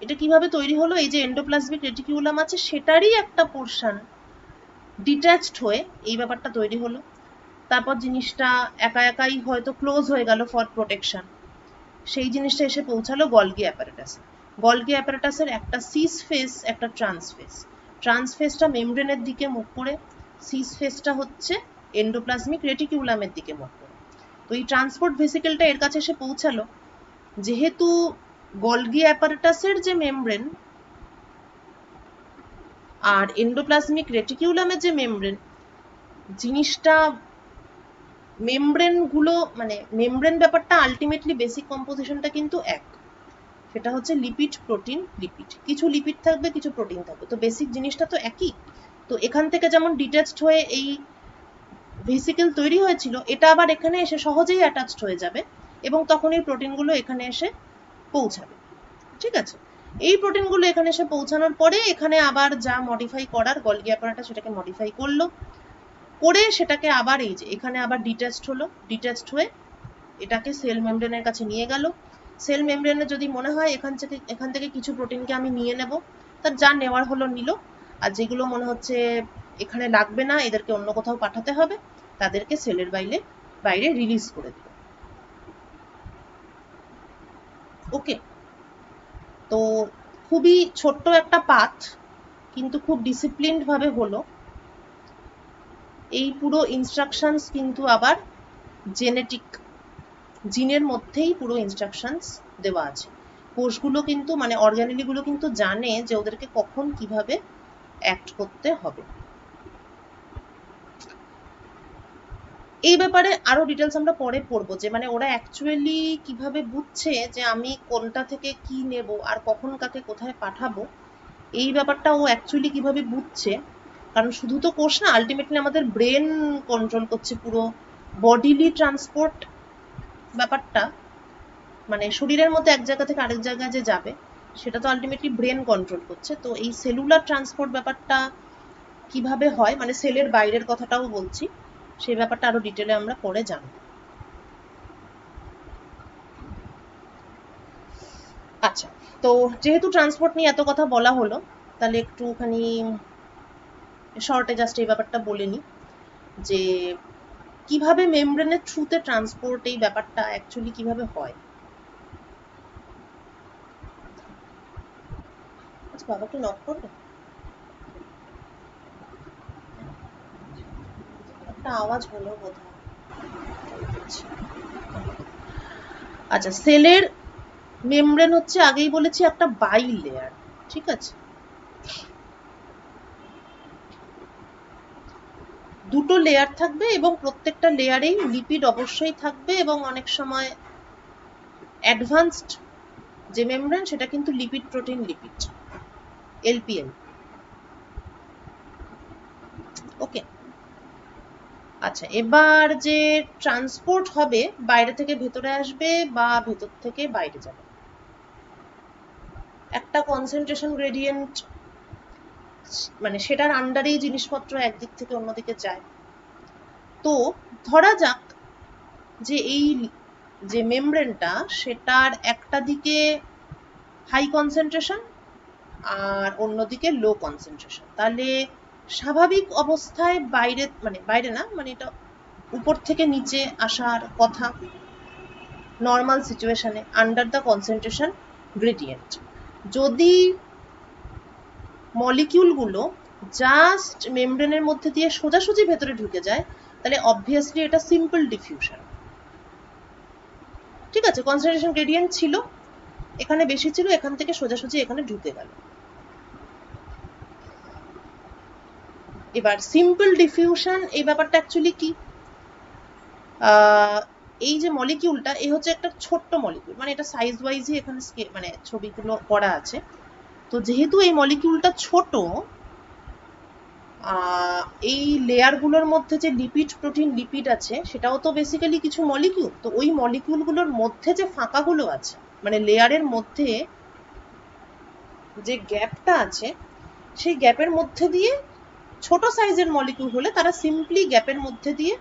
এটা কিভাবে তৈরি হলো, এই যে এন্ডোপ্লাজমিক রেটিকুলাম আছে সেটারই একটা পোর্শন ডিট্যাচড হয়ে এই ব্যাপারটা তৈরি হলো। তারপর জিনিসটা একা একাই হয়তো ক্লোজ হয়ে গেল ফর প্রোটেকশন, সেই জিনিসটা এসে পৌঁছালো গলগি অ্যাপারেটাসে। গলগি অ্যাপারেটাসের একটা সিস ফেস, একটা ট্রান্সফেস। ট্রান্সফেসটা মেমব্রেনের দিকে মুখ করে, সিস ফেসটা হচ্ছে এন্ডোপ্লাজমিক রেটিকুলামের দিকে মুখ করে। তো এই ট্রান্সপোর্ট ভেসিকেলটা এর কাছে এসে পৌঁছালো, যেহেতু গলগি অ্যাপারেটাসের যে মেমব্রেন আর এন্ডোপ্লাজমিক রেটিকুলামের যে মেমব্রেন, জিনিসটা মেমব্রেন গুলো মানে মেমব্রেন ব্যাপারটা আলটিমেটলি বেসিক কম্পোজিশনটা কিন্তু এক, সেটা হচ্ছে লিপিড প্রোটিন লিপিড, কিছু লিপিড থাকবে কিছু প্রোটিন থাকবে, তো বেসিক জিনিসটা তো একই। তো এখান থেকে যেমন ডিট্যাচড হয়ে এই ভেসিকেল তৈরি হয়েছিল, এটা আবার এখানে এসে সহজেই অ্যাটাচড হয়ে যাবে এবং তখন এই প্রোটিনগুলো এখানে এসে পৌঁছাবে। ঠিক আছে, এই প্রোটিনগুলো এখানে এসে পৌঁছানোর পরে এখানে আবার যা মডিফাই করার গলগি অ্যাপারেটাস সেটাকে মডিফাই করলো, করে সেটাকে আবার এই যে এখানে আবার ডিট্যাচড হলো, ডিট্যাচড হয়ে এটাকে সেল মেমব্রেনের কাছে নিয়ে গেল। সেল মেমব্রেনে যদি মনে হয় এখান থেকে কিছু প্রোটিনকে আমি নিয়ে নেব, তার যা নেওয়ার হলো নিল, আর যেগুলো মনে হচ্ছে এখানে লাগবে না, এদেরকে অন্য কোথাও পাঠাতে হবে, তাদেরকে সেলের বাইরে রিলিজ করে দিল। ওকে, তো খুবই ছোট্ট একটা পাথ, কিন্তু খুব ডিসিপ্লিনড ভাবে হলো। এই পুরো ইনস্ট্রাকশনস কিন্তু আবার জেনেটিক জিনের মধ্যেই পুরো ইনস্ট্রাকশনস দেওয়া আছে। কোষগুলো কিন্তু মানে অর্গানেলিগুলো কিন্তু জানে যে ওদেরকে কখন কিভাবে অ্যাক্ট করতে হবে। এই ব্যাপারে আরো ডিটেলস আমরা পরে পড়বো, যে মানে ওরা অ্যাকচুয়ালি কিভাবে বুঝছে যে আমি কোনটা থেকে কি নেব আর কখন কাকে কোথায় পাঠাবো, এই ব্যাপারটা ও অ্যাকচুয়ালি কিভাবে বুঝছে। কারণ শুধু তো কোষ না, আলটিমেটলি আমাদের ব্রেন কন্ট্রোল করছে পুরো বডিলি ট্রান্সপোর্ট ব্যাপারটা, মানে শরীরের মধ্যে এক জায়গা থেকে আরেক জায়গায় যে যাবে সেটা তো আলটিমেটলি ব্রেন কন্ট্রোল করছে। তো এই সেলুলার ট্রান্সপোর্ট ব্যাপারটা কিভাবে হয়, মানে সেলের বাইরের কথাটাও বলছি, সেই ব্যাপারটা আরো ডিটেলে আমরা পরে জানব। আচ্ছা, তো যেহেতু ট্রান্সপোর্ট নিয়ে এত কথা বলা হলো, তাহলে একটুখানি শর্টে জাস্ট এই ব্যাপারটা বলে নি যে কিভাবে মেমব্রেনের থ্রুতে ট্রান্সপোর্ট এই ব্যাপারটা অ্যাকচুয়ালি কিভাবে হয়। আচ্ছা, বাবাকে নক করবে, একটা আওয়াজ হলো বোধহয়। আচ্ছা, সেলের মেমব্রেন হচ্ছে আগেই বলেছি একটা বাই লেয়ার, ঠিক আছে, দুটো লেয়ার থাকবে এবং প্রত্যেকটা লেয়ারেই লিপিড অবশ্যই থাকবে, এবং অনেক সময় অ্যাডভান্সড যে মেমব্রেন সেটা কিন্তু লিপিড প্রোটিন লিপিড এলপিএল। ওকে, আচ্ছা, এবার যে ট্রান্সপোর্ট হবে বাইরে থেকে ভেতরে আসবে বা ভেতর থেকে বাইরে যাবে, একটা কনসেন্ট্রেশন গ্রেডিয়েন্ট মানে সেটার আন্ডারেই জিনিসপত্র একদিক থেকে অন্যদিকে যায়। তো ধরা যাক যে এই যে মেমব্রেনটা সেটার একটা দিকে হাই কনসেন্ট্রেশন আর অন্যদিকে লো কনসেন্ট্রেশন, তাহলে স্বাভাবিক অবস্থায় বাইরে মানে বাইরে না, মানে এটা উপর থেকে নিচে আসার কথা নর্মাল সিচুয়েশনে আন্ডার দ্য কনসেন্ট্রেশন গ্রেডিয়েন্ট। যদি মলিকিউলগুলো জাস্ট মেমব্রেনের মধ্যে দিয়ে সোজাসুজি ভেতরে ঢুকে যায়, তাহলে অবভিয়াসলি এটা সিম্পল ডিফিউশন। ঠিক আছে, কনসেন্ট্রেশন গ্রেডিয়েন্ট ছিল, এখানে বেশি ছিল, এখান থেকে সোজাসুজি এখানে ঢুকে গেল। এবার সিম্পল ডিফিউশন এই ব্যাপারটা অ্যাকচুয়ালি কি, এই যে মলিকিউলটা এই হচ্ছে একটা ছোট্ট মলিকিউল, মানে এটা সাইজ ওয়াইজই এখানে মানে ছবিগুলো করা আছে। তো যেহেতু এই মলিকিউলটা ছোট, এই লেয়ারগুলোর মধ্যে যে লিপিড প্রোটিন লিপিড আছে সেটাও তো বেসিক্যালি কিছু মলিকিউল। তো ওই মলিকিউলগুলোর মধ্যে যে ফাঁকাগুলো আছে, মানে লেয়ারের মধ্যে যে গ্যাপটা আছে, সেই গ্যাপের মধ্যে দিয়ে ছোট সাইজের মলিকিউল হলে তারা সিম্পলি গ্যাপের মধ্যে দিয়ে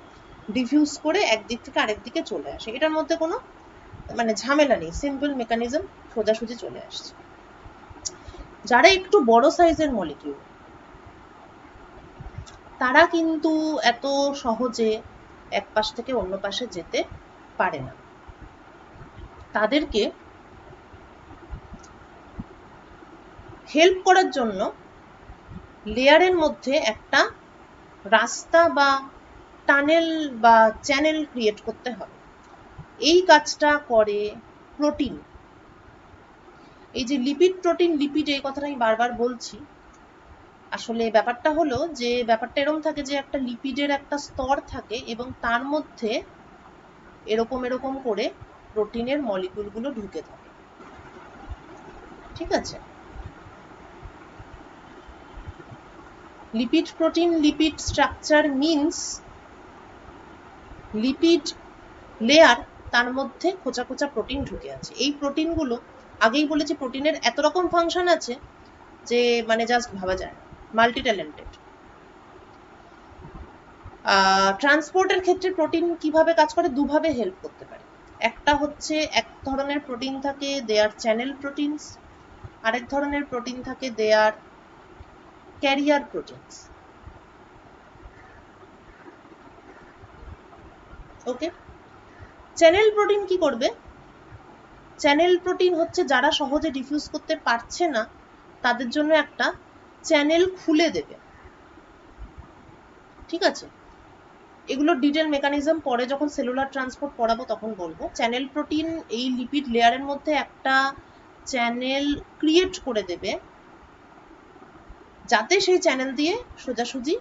ডিফিউজ করে একদিক থেকে আরেক দিকে চলে আসে, এটার মধ্যে কোনো মানে ঝামেলা নেই, সিম্পল মেকানিজম, সোজাসুজি চলে আসছে। যারা একটু বড় সাইজের মলিকিউল, তারা কিন্তু এত সহজে এক পাশ থেকে অন্য পাশে যেতে পারে না। তাদেরকে হেল্প করার জন্য লেয়ারের মধ্যে একটা রাস্তা বা টানেল বা চ্যানেল ক্রিয়েট করতে হবে। এই কাজটা করে প্রোটিন। এই যে লিপিড প্রোটিন লিপিড, এই কথাটা আমি বারবার বলছি। আসলে ব্যাপারটা হলো যে ব্যাপারটা এরকম থাকে যে একটা লিপিডের একটা স্তর থাকে এবং তার মধ্যে এরকম এরকম করে প্রোটিনের মলিকিউলগুলো ঢুকে থাকে, ঠিক আছে? Lipid protein lipid structure means lipid layer, তার মধ্যে খোঁচা খোঁচা প্রোটিন ঢুকে আছে। এই প্রোটিনগুলো, আগেই বলেছি প্রোটিনের এত রকম ফাংশন আছে যে মানে জাস্ট ভাবা যায় না, মাল্টি ট্যালেন্টেড। ট্রান্সপোর্টের ক্ষেত্রে প্রোটিন কিভাবে কাজ করে, দুভাবে হেল্প করতে পারে। একটা হচ্ছে এক ধরনের প্রোটিন থাকে দেয়ার চ্যানেল প্রোটিনস, আরেক ধরনের প্রোটিন থাকে দেয়ার ক্যারিয়ার প্রোটিনস। ওকে, চ্যানেল প্রোটিন কি করবে? চ্যানেল প্রোটিন হচ্ছে যারা সহজে ডিফিউজ করতে পারছে না তাদের জন্য একটা চ্যানেল খুলে দেবে, ঠিক আছে? এগুলোর ডিটেল মেকানিজম পরে যখন সেলুলার ট্রান্সপোর্ট পড়াবো তখন বলবো। চ্যানেল প্রোটিন এই লিপিড লেয়ারের মধ্যে একটা চ্যানেল ক্রিয়েট করে দেবে যাতে সেই চ্যানেল দিয়ে সোজাসুজি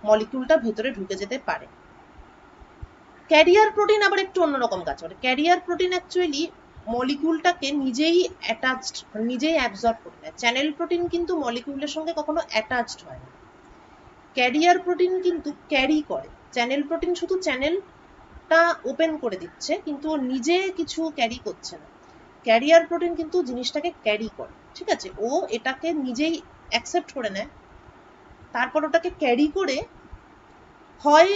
মলিকিউলটা ভেতরে ঢুকে যেতে পারে। ক্যারিয়ার প্রোটিন আবার একটু অন্যরকম কাজ করে। ক্যারিয়ার প্রোটিন অ্যাকচুয়ালি মলিকিউলটাকে নিজেই অ্যাটাচড, নিজেই অ্যাবজর্ব করে নেয়। চ্যানেল প্রোটিন কিন্তু মলিকিউলের সঙ্গে কখনো অ্যাটাচড হয় না। ক্যারিয়ার প্রোটিন কিন্তু ক্যারি করে। চ্যানেল প্রোটিন শুধু চ্যানেলটা ওপেন করে দিচ্ছে, কিন্তু নিজে কিছু ক্যারি করছে না। ক্যারিয়ার প্রোটিন কিন্তু জিনিসটাকে ক্যারি করে, ঠিক আছে? ও এটাকে নিজেই অ্যাকসেপ্ট করে নেয়, তারপর ওটাকে ক্যারি করে হয়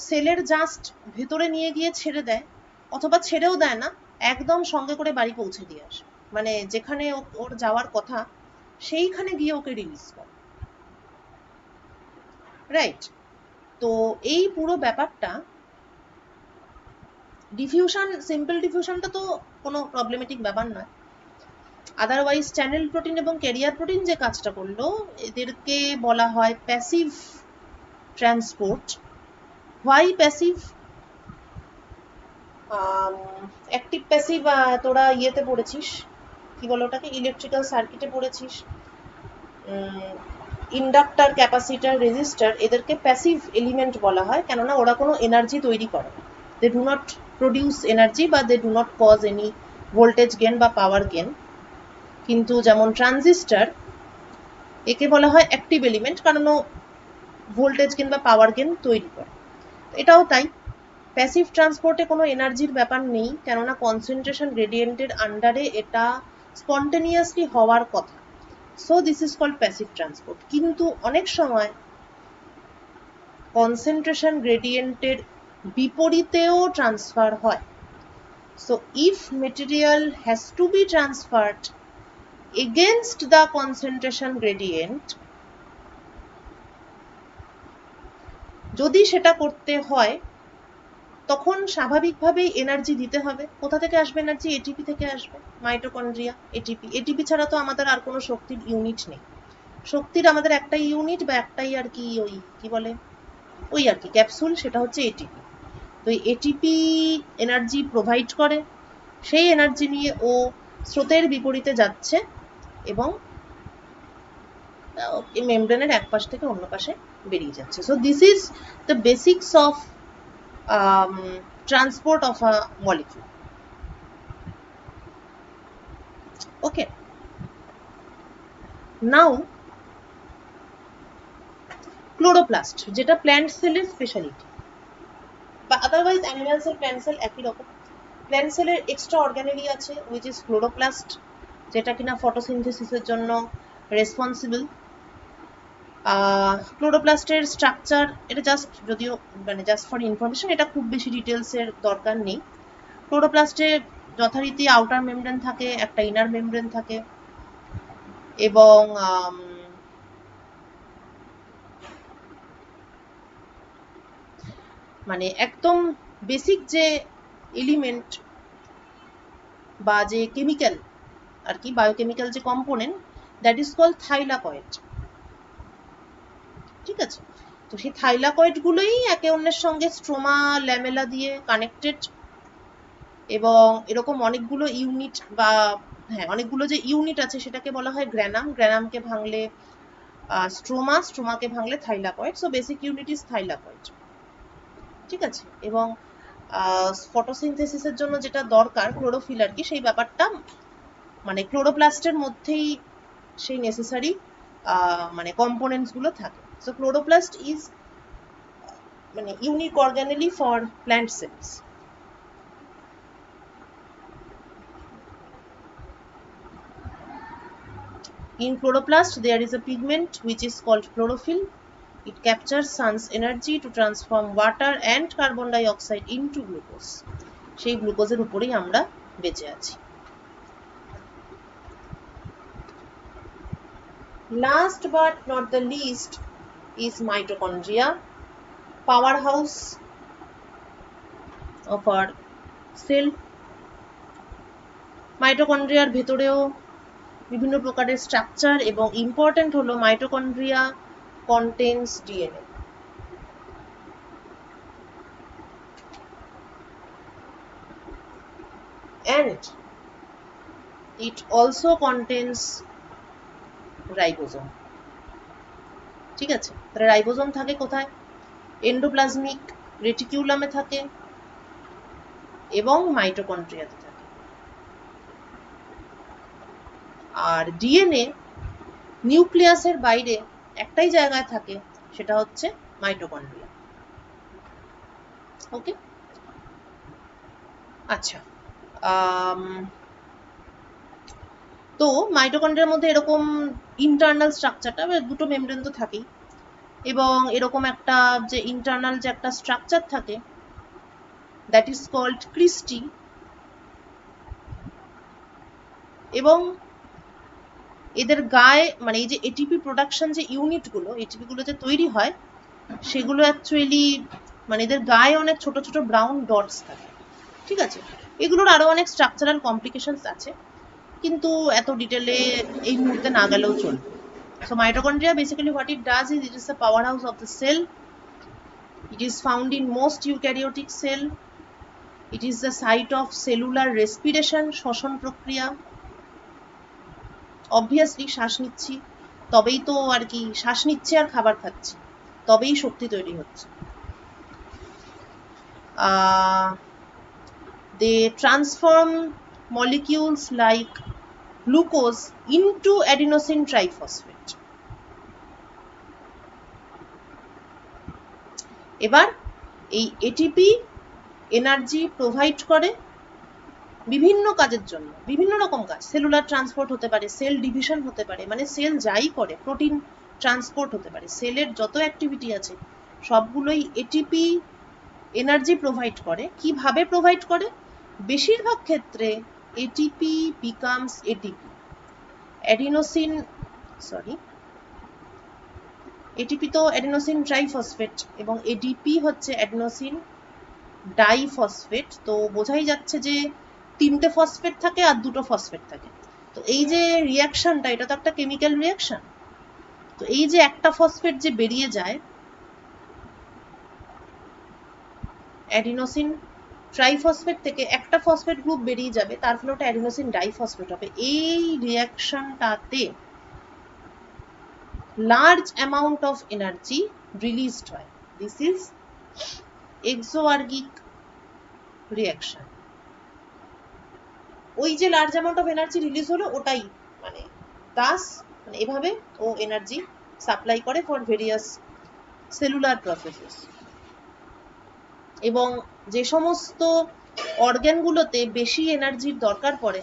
সেলের জাস্ট ভেতরে নিয়ে গিয়ে ছেড়ে দেয়, অথবা ছেড়েও দেয় না, একদম সঙ্গে করে বাড়ি পৌঁছে দিয়ে আসে, মানে যেখানে ওর যাওয়ার কথা সেইখানে গিয়ে ওকে রিলিজ করে, রাইট? তো এই পুরো ব্যাপারটা ডিফিউশন, সিম্পল ডিফিউশনটা তো কোনো প্রবলেমেটিক ব্যাপার নয়। আদারওয়াইজ চ্যানেল প্রোটিন এবং ক্যারিয়ার প্রোটিন যে কাজটা করলো, এদেরকে বলা হয় passive transport. Why passive? Active passive তোরা ইয়েতে পড়েছিস, কি বলো ওটাকে, ইলেকট্রিক্যাল সার্কিটে পড়েছিস। ইন্ডাক্টর, ক্যাপাসিটর, রেজিস্টার, এদেরকে প্যাসিভ এলিমেন্ট বলা হয়, কেননা ওরা কোনো এনার্জি তৈরি করে না। They do not produce energy বা they do not cause any voltage gain বা পাওয়ার গেন। কিন্তু যেমন ট্রানজিস্টার, একে বলা হয় অ্যাক্টিভ এলিমেন্ট, কারণ ও ভোল্টেজ গেন বা পাওয়ার গেন তৈরি করে। এটাও তাই, প্যাসিভ ট্রান্সপোর্টে কোনো এনার্জির ব্যাপার নেই, কেননা কনসেন্ট্রেশন গ্রেডিয়েন্টের আন্ডারে এটা স্পন্টেনিয়াসলি হওয়ার কথা। So this is called passive transport. কিন্তু অনেক সময় কনসেন্ট্রেশন গ্রেডিয়েন্টের বিপরীতেও ট্রান্সফার হয়। So if material has to be transferred against the concentration gradient, যদি সেটা করতে হয় তখন স্বাভাবিকভাবেই এনার্জি দিতে হবে। কোথা থেকে আসবে এনার্জি? এটিপি থেকে আসবে, মাইটোকন্ড্রিয়া, এটিপি। এটিপি ছাড়া তো আমাদের আর কোনো শক্তির ইউনিট নেই। শক্তির আমাদের একটাই ইউনিট বা একটাই আর কি, ওই কি বলে, ওই আর কি ক্যাপসুল, সেটা হচ্ছে এটিপি। তো এই এটিপি এনার্জি প্রোভাইড করে, সেই এনার্জি নিয়ে ও স্রোতের বিপরীতে যাচ্ছে এবং মেমব্রেনের এক পাশ থেকে অন্য পাশে বেরিয়ে যাচ্ছে। So this is the basics of transport of a molecule. Okay, now chloroplast, যেটা প্ল্যান্ট সেলের স্পেশালিটি, বা otherwise animal cell, plant cell একই রকম। প্ল্যান্ট সেলের এক্সট্রা অর্গানেলি আছে উইচ ইজ ক্লোরোপ্লাস্ট, যেটা কিনা ফটোসিনথেসিসের জন্য রেসপন্সিবল। ক্লোরোপ্লাস্টের স্ট্রাকচার, এটা জাস্ট, যদিও মানে জাস্ট ফর ইনফরমেশন, এটা খুব বেশি ডিটেলসের দরকার নেই। ক্লোরোপ্লাস্টে যথারীতি আউটার মেমব্রেন থাকে, একটা ইনার মেমব্রেন থাকে, এবং মানে একদম বেসিক যে এলিমেন্ট বা যে কেমিক্যাল আর কি, বায়োকেমিক্যাল যে component, that is called thylakoid. ঠিক আছে, তো সেই থাইলাকয়েড গুলোই একে অন্যের সঙ্গে স্ট্রোমা ল্যামেলা দিয়ে কানেক্টেড, এবং এরকম অনেকগুলো ইউনিট বা অনেকগুলো যে ইউনিট আছে সেটাকে বলা হয় গ্র্যানাম, গ্র্যানামকে ভাঙলে স্ট্রোমা, স্ট্রোমাকে ভাঙলে thylakoid. So basic unit is thylakoid. ঠিক আছে, এবং ফটোসিনথেসিসের জন্য যেটা দরকার ক্লোরোফিল আর কি, সেই ব্যাপারটা মানে ক্লোরোপ্লাস্টের মধ্যেই সেই নেসেসারি মানে কম্পোনেন্টস গুলো থাকে। সো ক্লোরোপ্লাস্ট ইজ মানে unique organelle for plant cells. In chloroplast there is a pigment which is called chlorophyll. It captures sun's energy to transform water and carbon dioxide into glucose. সেই গ্লুকোজের উপরেই আমরা বেঁচে আছি। Last but not the least is mitochondria, powerhouse of our cell. মাইটোকন্ড্রিয়ার ভেতরেও বিভিন্ন প্রকারের স্ট্রাকচার, এবং ইম্পর্টেন্ট হলো mitochondria contains DNA. And it also contains ribosome. ঠিক আছে, তাহলে রাইবোজোম থাকে কোথায়? এন্ডোপ্লাজমিক রেটিকিউলামে থাকে এবং মাইটোকন্ড্রিয়াতে থাকে। আর ডিএনএ নিউক্লিয়াসের বাইরে একটাই জায়গায় থাকে, সেটা হচ্ছে মাইটোকন্ড্রিয়া। ওকে, আচ্ছা, তো মাইটোকন্ড্রিয়ার মধ্যে এরকম ইন্টারনাল স্ট্রাকচারটা, দুটো মেমব্রেন তো থাকেই, এবং এরকম একটা যে ইন্টারনাল যে একটা স্ট্রাকচার থাকে, দ্যাট ইজ কল্ড ক্রিস্টি। এবং এদের গায়ে মানে এই যে এটিপি প্রোডাকশন যে ইউনিটগুলো, এটিপি গুলো যে তৈরি হয়, সেগুলো অ্যাকচুয়ালি মানে এদের গায়ে অনেক ছোট ছোট ব্রাউন ডটস থাকে। ঠিক আছে, এগুলোর আরো অনেক স্ট্রাকচারাল কমপ্লিকেশনস আছে, কিন্তু এত ডিটেলে এই মুহূর্তে না গেলেও চলবে। So mitochondria, basically what it does is it is the powerhouse of the cell. It is found in most eukaryotic cell. It is the site of cellular respiration, শ্বসন প্রক্রিয়া। অবভিয়াসলি শ্বাস নিচ্ছি তবেই তো আর কি, শ্বাস নিচ্ছি আর খাবার খাচ্ছি তবেই শক্তি তৈরি হচ্ছে। They transform molecules like glucose into adenosine triphosphate. এবার এই এটিপি এনার্জি প্রোভাইড করে বিভিন্ন কাজের জন্য, বিভিন্ন রকম কাজ। সেলুলার ট্রান্সপোর্ট হতে পারে, সেল ডিভিশন হতে পারে, মানে সেল যাই করে, প্রোটিন ট্রান্সপোর্ট হতে পারে, সেলের যত অ্যাক্টিভিটি আছে সবগুলোই এটিপি এনার্জি প্রোভাইড করে। কিভাবে প্রোভাইড করে? বেশিরভাগ ক্ষেত্রে ATP becomes ATP, adenosine ATP তো অ্যাডিনোসিন ট্রাইফসফেট, এবং এডিপি হচ্ছে অ্যাডিনোসিন ডাইফসফেট। তো বোঝাই যাচ্ছে যে তিনটে ফসফেট থাকে আর দুটো ফসফেট থাকে। তো এই যে রিয়াকশনটা, এটা তো একটা কেমিক্যাল রিয়াকশন। তো এই যে একটা ফসফেট যে বেরিয়ে যায় অ্যাডিনোসিন ট্রাইফসফেট থেকে, একটা ফসফেট গ্রুপ বেরিয়ে যাবে, তার ফলে ওটা অ্যাডিনোসিন ডাইফসফেট হবে। এই রিয়াকশনটাতে large amount of energy released হয়। দিস ইজ এক্সোয়ার্গিক রিয়াকশন। ওই যে large amount of energy release হলো, ওটাই মানে দাস মানে এভাবে ও এনার্জি সাপ্লাই করে ফর ভেরিয়াস সেলুলার প্রসেসেস। এবং যে সমস্ত অর্গ্যানগুলোতে বেশি এনার্জির দরকার পড়ে,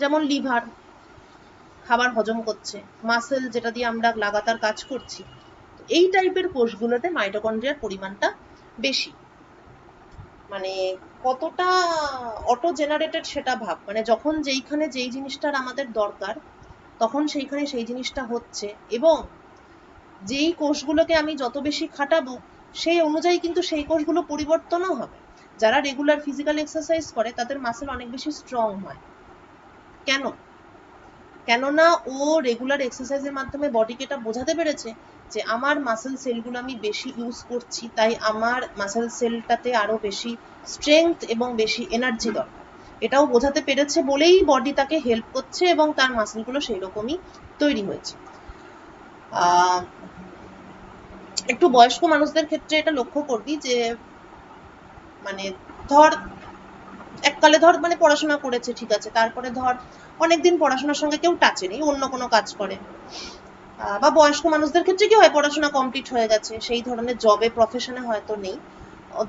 যেমন লিভার খাবার হজম করছে, মাসেল যেটা দিয়ে আমরা লাগাতার কাজ করছি, এই টাইপের কোষগুলোতে মাইটোকন্ড্রিয়ার পরিমাণটা বেশি। মানে কতটা অটো জেনারেটেড সেটা ভাব, মানে যখন যেইখানে যেই জিনিসটার আমাদের দরকার তখন সেইখানে সেই জিনিসটা হচ্ছে, এবং যেই কোষগুলোকে আমি যত বেশি খাটাবো সেই অনুযায়ী কিন্তু সেই কোষগুলো পরিবর্তনও হবে। যারা রেগুলার ফিজিক্যাল এক্সারসাইজ করে তাদের মাসেল অনেক বেশি স্ট্রং হয়। কেন? কেননা ও রেগুলার এক্সারসাইজের মাধ্যমে বডিকে এটা বোঝাতে পেরেছে যে আমার মাসেল সেলগুলো আমি বেশি ইউজ করছি, তাই আমার মাসেল সেলটাতে আরো বেশি স্ট্রেংথ এবং বেশি এনার্জি দরকার। এটাও বোঝাতে পেরেছে বলেই বডি তাকে হেল্প করছে এবং তার মাসেলগুলো সেই রকমই তৈরি হয়েছে। একটু বয়স্ক মানুষদের ক্ষেত্রে এটা লক্ষ্য করবি যে মানে ধর এককালে ধর মানে পড়াশোনা করেছে, ঠিক আছে, তারপরে ধর অনেকদিন পড়াশোনার সঙ্গে কেউ টাচে নেই, অন্য কোনো কাজ করে, বা বয়স্ক মানুষদের ক্ষেত্রে কি হয়, পড়াশোনা কমপ্লিট হয়ে গেছে, সেই ধরনের জবে প্রফেশনে হয়তো নেই,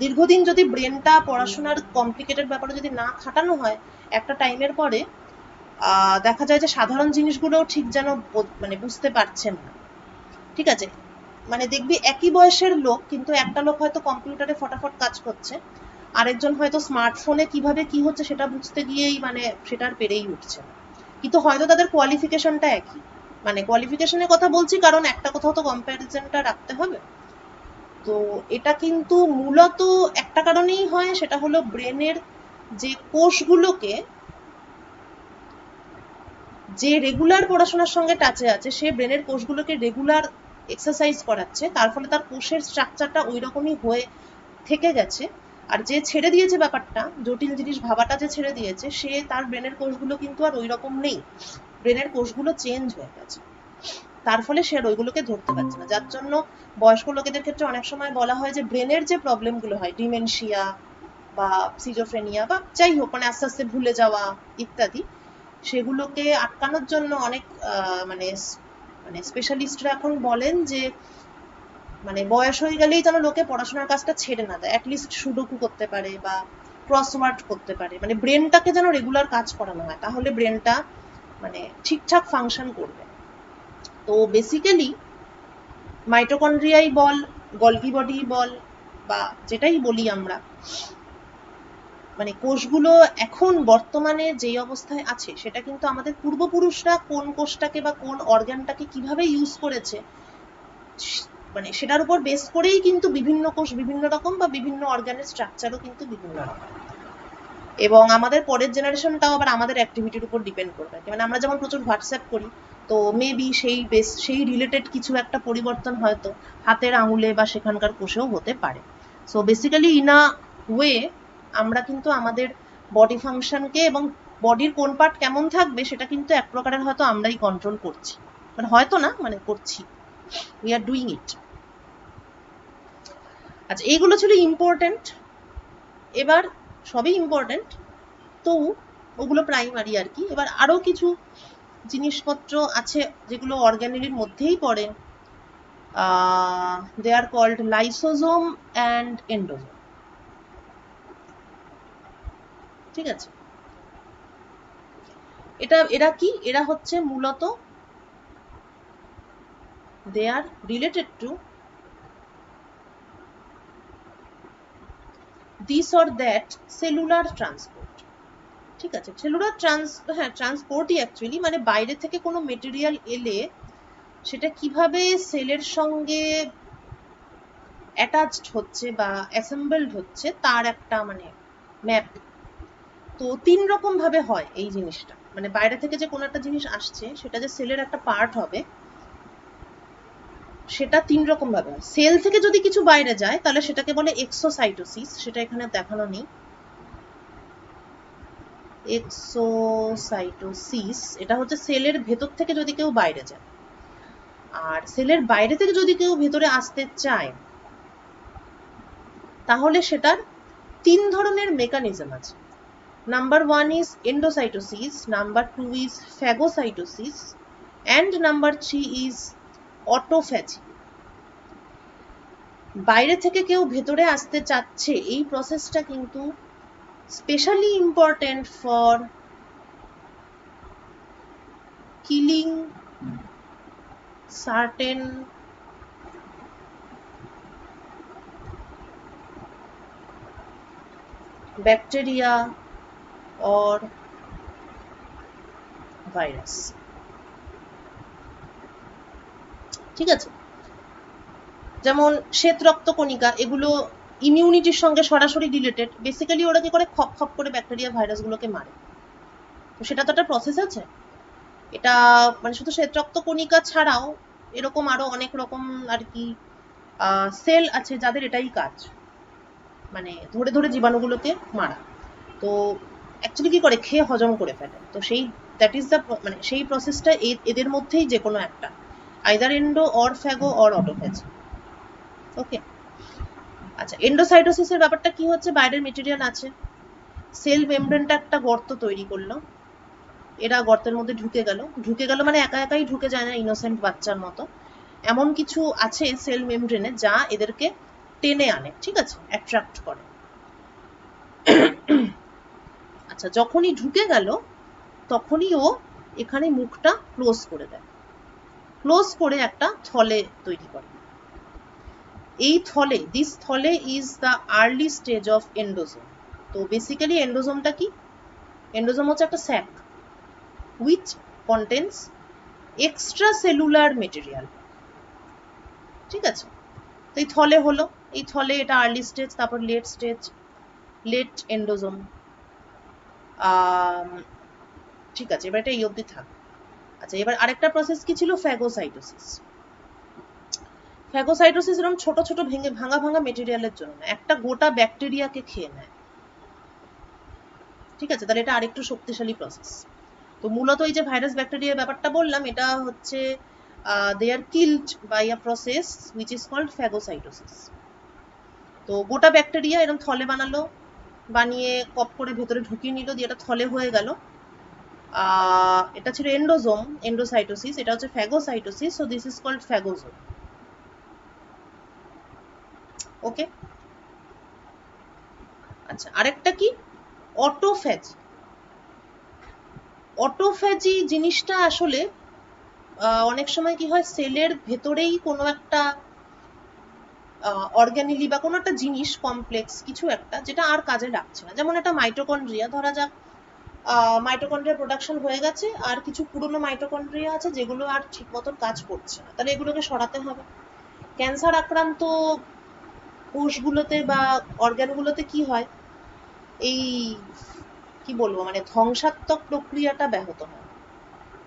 দীর্ঘদিন যদি ব্রেনটা পড়াশোনার কমপ্লিকেটেড ব্যাপারে যদি না খাটানো হয়, একটা টাইমের পরে দেখা যায় যে সাধারণ জিনিসগুলো ঠিক যেন মানে বুঝতে পারছেন না। ঠিক আছে, মানে দেখবি একই বয়সের লোক, কিন্তু একটা লোক হয়তো কম্পিউটারে ফটাফট কাজ করছে, আরেকজন হয়তো স্মার্টফোনে কিভাবে কি হচ্ছে সেটা বুঝতে গিয়েই মানে সেটার পেরেই উঠছে, কিন্তু হয়তো তাদের কোয়ালিফিকেশনটা একই। মানে কোয়ালিফিকেশনের কথা বলছি কারণ একটা কোথাও তো কম্প্যারিজনটা রাখতে হবে। তো এটা কিন্তু মূলত একটা কারণেই হয়, সেটা হলো ব্রেনের যে কোষগুলোকে, যে রেগুলার পড়াশোনার সঙ্গে টাচে আছে সে ব্রেনের কোষগুলোকে রেগুলার এক্সারসাইজ করাচ্ছে, তার ফলে তার কোষের স্ট্রাকচারটা ওই রকমই হয়ে থেকে গেছে। আর যে ছেড়ে দিয়েছে ব্যাপারটা, জটিল জিনিস ভাবাটা যে ছেড়ে দিয়েছে, সে তার ব্রেনের কোষগুলো কিন্তু আর ওই রকম নেই, ব্রেনের কোষগুলো চেঞ্জ হয়ে গেছে, তার ফলে সে আর ওইগুলোকে ধরতে পারছে না। যার জন্য বয়স্ক লোকেদের ক্ষেত্রে অনেক সময় বলা হয় যে ব্রেনের যে প্রবলেমগুলো হয়, ডিমেনশিয়া বা সিজোফ্রেনিয়া বা যাই হোক, মানে আস্তে আস্তে ভুলে যাওয়া ইত্যাদি, সেগুলোকে আটকানোর জন্য অনেক মানে মানে স্পেশালিস্টরা এখন বলেন যে মানে বয়স হয়ে গেলেই যেন লোকে পড়াশোনার কাজটা ছেড়ে না দেয়, অ্যাটলিস্ট সুডোকু করতে পারে বা ক্রসওয়ার্ড করতে পারে, মানে ব্রেনটাকে যেন রেগুলার কাজ করানো হয়, তাহলে ব্রেনটা মানে ঠিকঠাক ফাংশন করবে। তো বেসিক্যালি মাইটোকন্ড্রিয়াই বল, গলগি বডি বল, বা যেটাই বলি আমরা, মানে কোষগুলো এখন বর্তমানে যেই অবস্থায় আছে সেটা কিন্তু আমাদের পূর্বপুরুষরা কোন কোষটাকে বা কোন অর্গানটাকে কিভাবে ইউজ করেছে মানে সেটার উপর বেস করেই কিন্তু বিভিন্ন কোষ বিভিন্ন রকম বা বিভিন্ন অর্গানের স্ট্রাকচারও কিন্তু বিভিন্ন রকম। এবং আমাদের পরের জেনারেশনটাও আবার আমাদের অ্যাক্টিভিটির উপর ডিপেন্ড করবে, মানে আমরা যেমন প্রচুর হোয়াটসঅ্যাপ করি, তো মেবি সেই রিলেটেড কিছু একটা পরিবর্তন হয়তো হাতের আঙুলে বা সেখানকার কোষেও হতে পারে। So basically in a way আমরা কিন্তু আমাদের বডি ফাংশনকে এবং বডির কোন পার্ট কেমন থাকবে সেটা কিন্তু এক প্রকারের হয়তো আমরাই কন্ট্রোল করছি, মানে হয়তো না, মানে করছি, উই আর ডুইং ইট। আচ্ছা, এইগুলো ছিল ইম্পর্টেন্ট। এবার সবই ইম্পর্টেন্ট, তো ওগুলো প্রাইমারি আর কি। এবার আরো কিছু জিনিসপত্র আছে যেগুলো অর্গানেলির মধ্যেই পড়ে, they are called lysosome and endosome. ঠিক আছে, এরা কি, এরা হচ্ছে মূলত they are related to this or that cellular transport. ঠিক আছে, সেলুলার ট্রান্সপোর্টই অ্যাকচুয়ালি, মানে বাইরে থেকে কোনো মেটেরিয়াল এলে সেটা কিভাবে সেলের সঙ্গে অ্যাটাচড হচ্ছে বা অ্যাসেম্বলড হচ্ছে তার একটা মানে ম্যাপ। তো ৩ রকম ভাবে হয় এই জিনিসটা, মানে বাইরে থেকে যে কোনো একটা জিনিস আসছে সেটা যে সেলের একটা পার্ট হবে সেটা ৩ রকম ভাবে হয়। সেল থেকে যদি কিছু বাইরে যায় তাহলে সেটাকে বলে এক্সোসাইটোসিস, সেটা এখানে দেখানো নেই। এক্সোসাইটোসিস এটা হচ্ছে সেলের ভেতর থেকে যদি কেউ বাইরে যায়, আর সেলের বাইরে থেকে যদি কেউ ভেতরে আসতে চায় তাহলে সেটার ৩ ধরনের মেকানিজম আছে। Number 1 is endocytosis, number 2 is phagocytosis, and number 3 is autophagy. বাইরে থেকে কেউ ভেতরে আসতে চাচ্ছে, এই প্রসেসটা কিন্তু specially important for killing certain bacteria or virus. ঠিক আছে, যেমন শ্বেত রক্তকণিকা, এগুলো ইমিউনিটির সঙ্গে সরাসরি রিলেটেড। বেসিক্যালি ওরা কি করে, খপ খপ করে ব্যাকটেরিয়া ভাইরাসগুলোকে মারে। তো সেটা তো একটা প্রসেস আছে। এটা মানে শুধু শ্বেত রক্তকণিকা ছাড়াও এরকম আরো অনেক রকম আর কি সেল আছে যাদের এটাই কাজ, মানে ধরে ধরে জীবাণুগুলোকে মারা। তো অ্যাকচুয়ালি কি করে, খেয়ে হজম করে ফেলে। তো সেই দ্যাট ইজ দ্য মানে সেই প্রসেসটা এদের মধ্যেই যে কোনো একটা, either endo or phaco or অটোফ্যাজ। ওকে, আচ্ছা, এন্ডোসাইটোসিসের ব্যাপারটা কি হচ্ছে, বাইরের মেটেরিয়াল আছে, সেল মেমব্রেনটা একটা গর্ত তৈরি করলো, এরা গর্তের মধ্যে ঢুকে গেল মানে একা একাই ঢুকে যায় না ইনোসেন্ট বাচ্চার মতো, এমন কিছু আছে সেল মেমব্রেনে যা এদেরকে টেনে আনে, ঠিক আছে, অ্যাট্রাক্ট করে। আচ্ছা, যখনই ঢুকে গেল তখনই ও এখানে মুখটা ক্লোজ করে দেয়, ক্লোজ করে একটা থলে তৈরি করে। এই থলে, দিস থলে is the early stage of endosome. তো বেসিক্যালি এন্ডোজোমটা কি, এন্ডোজোম হচ্ছে একটা sac which contains extracellular material। ঠিক আছে, তো এই থলে হলো, এই থলে এটা আর্লি স্টেজ, তারপর লেট স্টেজ, লেট এন্ডোজোম। ঠিক আছে, এবার এটা এই অবধি থাক। আচ্ছা, এবার আরেকটা প্রসেস কি ছিল, ফ্যাগোসাইটোসিস। ফ্যাগোসাইটোসিস এরকম ছোট ছোট ভেঙে ভাঙা ভাঙা মেটেরিয়ালের জন্য না, একটা গোটা ব্যাকটেরিয়াকে খেয়ে নেয়। ঠিক আছে, তাহলে এটা আরেকটু শক্তিশালী প্রসেস। তো মূলত এই যে ভাইরাস ব্যাকটেরিয়ার ব্যাপারটা বললাম, এটা হচ্ছে they are killed by a process which is called phagocytosis। তো গোটা ব্যাকটেরিয়া এরকম থলে বানালো, বানিয়ে কপ করে ভেতরে ঢুকিয়ে নিল, দিয়ে এটা থলে হয়ে গেল। এটা ছিল এন্ডোজোম, এন্ডোসাইটোসিস। এটা হচ্ছে phagocytosis, so this is called phagosome. Okay, আচ্ছা, আরেকটা কি, অটোফ্যাজি। অটোফ্যাজি জিনিসটা আসলে অনেক সময় কি হয়, সেলের ভেতরেই কোনো একটা অর্গানিলি বা কোনো একটা জিনিস কমপ্লেক্স কিছু একটা, যেটা আর কাজে লাগছে না। যেমন একটা মাইটোকন্ড্রিয়া, ধরা যাক মাইটোকন্ড্রিয়া প্রোডাকশন হয়ে গেছে, আর কিছু পুরনো মাইটোকন্ড্রিয়া আছে যেগুলো আর ঠিক মতন কাজ করছে না, তাহলে এগুলোকে সরাতে হবে। ক্যান্সার আক্রান্ত কোষগুলোতে বা অর্গানগুলোতে কি হয়, এই কি বলবো, মানে ধ্বংসাত্মক প্রক্রিয়াটা ব্যাহত হয়।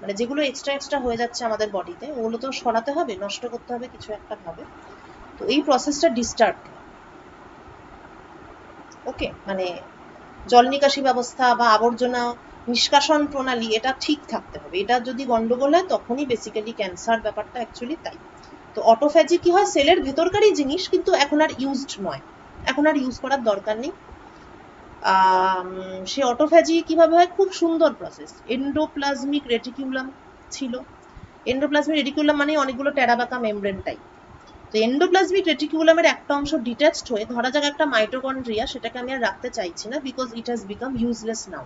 মানে যেগুলো এক্সট্রা এক্সট্রা হয়ে যাচ্ছে আমাদের বডিতে, ওগুলো তো সরাতে হবে, নষ্ট করতে হবে কিছু একটা ভাবে। তো এই প্রসেসটা ডিস্টার্ব। ওকে, মানে জল নিকাশি ব্যবস্থা বা আবর্জনা নিষ্কাশন প্রণালী এটা ঠিক থাকতে হবে। এটা যদি গন্ডগোল হয় তখনই বেসিক্যালি ক্যান্সার ব্যাপারটা অ্যাকচুয়ালি তাই। তো অটোফ্যাজি কি হয়, সেলের ভেতরকারই জিনিস, কিন্তু এখন আর ইউজড নয়, এখন আর ইউজ করার দরকার নেই। সে অটোফ্যাজি কিভাবে হয়, খুব সুন্দর প্রসেস। এন্ডোপ্লাজমিক রেটিকুলাম ছিল। এন্ডোপ্লাজমিক রেটিকুলাম মানে অনেকগুলো টেরাবাকা মেমব্রেন টাইপ। তো এন্ডোপ্লাজমিক রেটিকুলামের একটা অংশ ডিট্যাচড হয়ে, ধরা যাক একটা মাইটোকন্ড্রিয়া, সেটাকে আমি আর রাখতে চাইছি না because it has become useless now.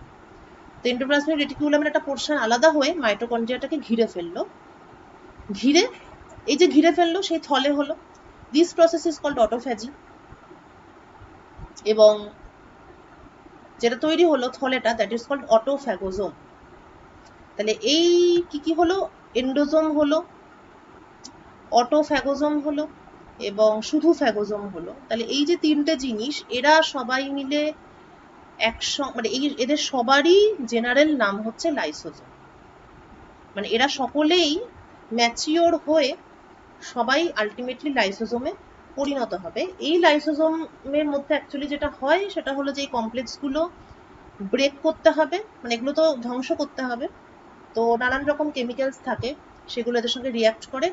তো এন্ডোপ্লাজমিক রেটিকুলামের একটা পোর্শন আলাদা হয়ে মাইটোকন্ড্রিয়াটাকে ঘিরে ফেললো, ঘিরে এই যে ঘিরে ফেললো সেই থলে হলো। This process is called autophagy. এবং যেটা তৈরি হলো থলেটা, দ্যাট ইজ কল্ড অটোফ্যাগোজোম। তাহলে এই কি কি হলো, এন্ডোজোম হলো, অটোফ্যাগোজোম হলো এবং শুধু ফ্যাগোজোম হলো। তাহলে এই যে তিনটে জিনিস, এরা সবাই মিলে মানে এদের সবারই জেনারেল নাম হচ্ছে লাইসোজোম। মানে এরা সকলেই ম্যাচিওর হয়ে সবাই আলটিমেটলি লাইসোজোমে পরিণত হবে। এই লাইসোজোমের মধ্যে অ্যাকচুয়ালি যেটা হয় সেটা হলো যে এই কমপ্লেক্সগুলো ব্রেক করতে হবে, মানে এগুলো তো ধ্বংস করতে হবে। তো নানান রকম কেমিক্যালস থাকে, সেগুলো এদের সঙ্গে রিয়াক্ট করে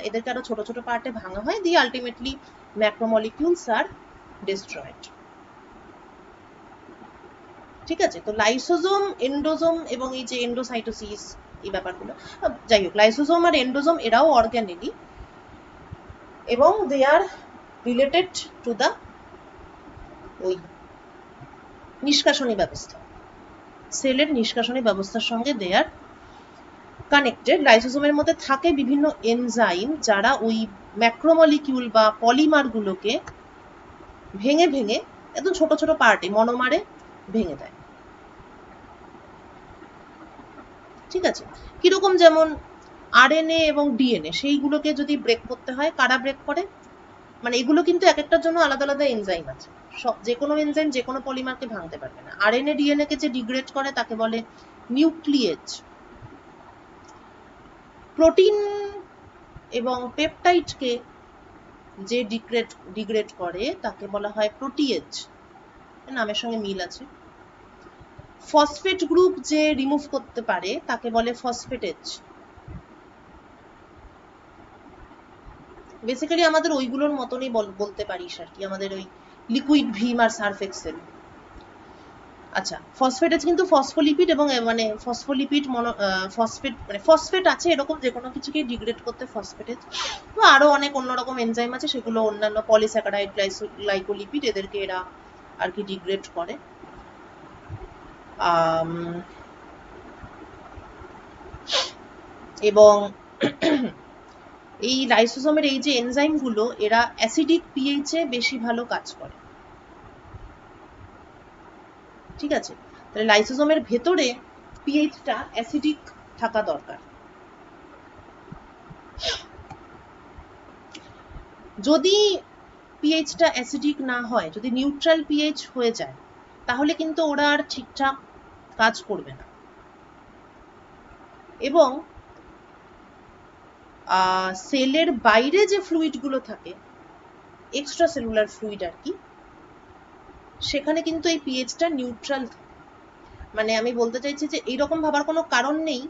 এদেরকে আরো ছোট ছোট পার্টে ভাঙা হয়, দিয়ে আলটিমেটলি ম্যাক্রোমলিকিউলস আর ডিস্ট্রয়েড। ঠিক আছে, তো লাইসোজোম, এন্ডোজোম এবং এই যে এন্ডোসাইটোসিস, এই ব্যাপারগুলো, যাই হোক, লাইসোজোম আর এন্ডোজোম এরাও অর্গানেলি, এবং দে আর রিলেটেড টু দ্য ওই নিষ্কাশনী ব্যবস্থা, সেলের নিষ্কাশনী ব্যবস্থার সঙ্গে দে আর কানেক্টেড। লাইসোজোমের মধ্যে থাকে বিভিন্ন এনজাইম যারা ওই ম্যাক্রোমলিকিউল বা পলিমারগুলোকে ভেঙে ভেঙে একদম ছোট ছোট পার্টে মনোমারে ভেঙে দেয়। ঠিক আছে, কিরকম, যেমন আরএনএ এবং ডিএনএ সেইগুলোকে যদি ব্রেক করতে হয়, কারা ব্রেক করে? মানে এগুলো কিন্তু এক একটার জন্য আলাদা আলাদা এনজাইম আছে, সব যে কোনো এনজাইম যে কোনো পলিমারকে ভাঙতে পারবে না। আরএনএ ডিএনএ কে যে ডিগ্রেড করে তাকে বলে নিউক্লিয়েজ। প্রোটিন এবং পেপটাইডকে যে ডিগ্রেড করে তাকে বলা হয় প্রোটিয়েজ, নামের সঙ্গে মিল আছে। ফসফেট গ্রুপ যে রিমুভ করতে পারে তাকে বলে ফসফেটেজ। বেসিক্যালি আমাদের ওইগুলোর মতনই বলতে পারিস আর কি, আমাদের ওই লিকুইড ভিম আর সার্ফ এক্সেল। আচ্ছা, ফসফেটেজ কিন্তু ফসফোলিপিড এবং মানে ফসফোলিপিড ফসফেট মানে ফসফেট আছে এরকম যে কোনো কিছুকে ডিগ্রেড করতে ফসফেটেজ। তো আরো অনেক অন্যরকম এনজাইম আছে, সেগুলো অন্যান্য পলিস্যাকারাইড, গ্লাইকোলিপিড এদেরকে এরা আর কি ডিগ্রেড করে। এবং এই লাইসোজোমের এই যে এনজাইম গুলো এরা অ্যাসিডিক পিএইচ এ বেশি ভালো কাজ করে। ঠিক আছে, তাহলে লাইসোজোমের ভেতরে পিএইচটা অ্যাসিডিক থাকা দরকার। যদি পিএইচটা অ্যাসিডিক না হয়, যদি নিউট্রাল পিএইচ হয়ে যায়, তাহলে কিন্তু ওরা আর ঠিকঠাক কাজ করবে না। এবং সেলের বাইরে যে ফ্লুইড গুলো থাকে, এক্সট্রা সেলুলার ফ্লুইড আর কি, সেখানে কিন্তু এই পিএইচটা নিউট্রাল। মানে আমি বলতে চাইছি যে এইরকম ভাবার কোনো কারণ নেই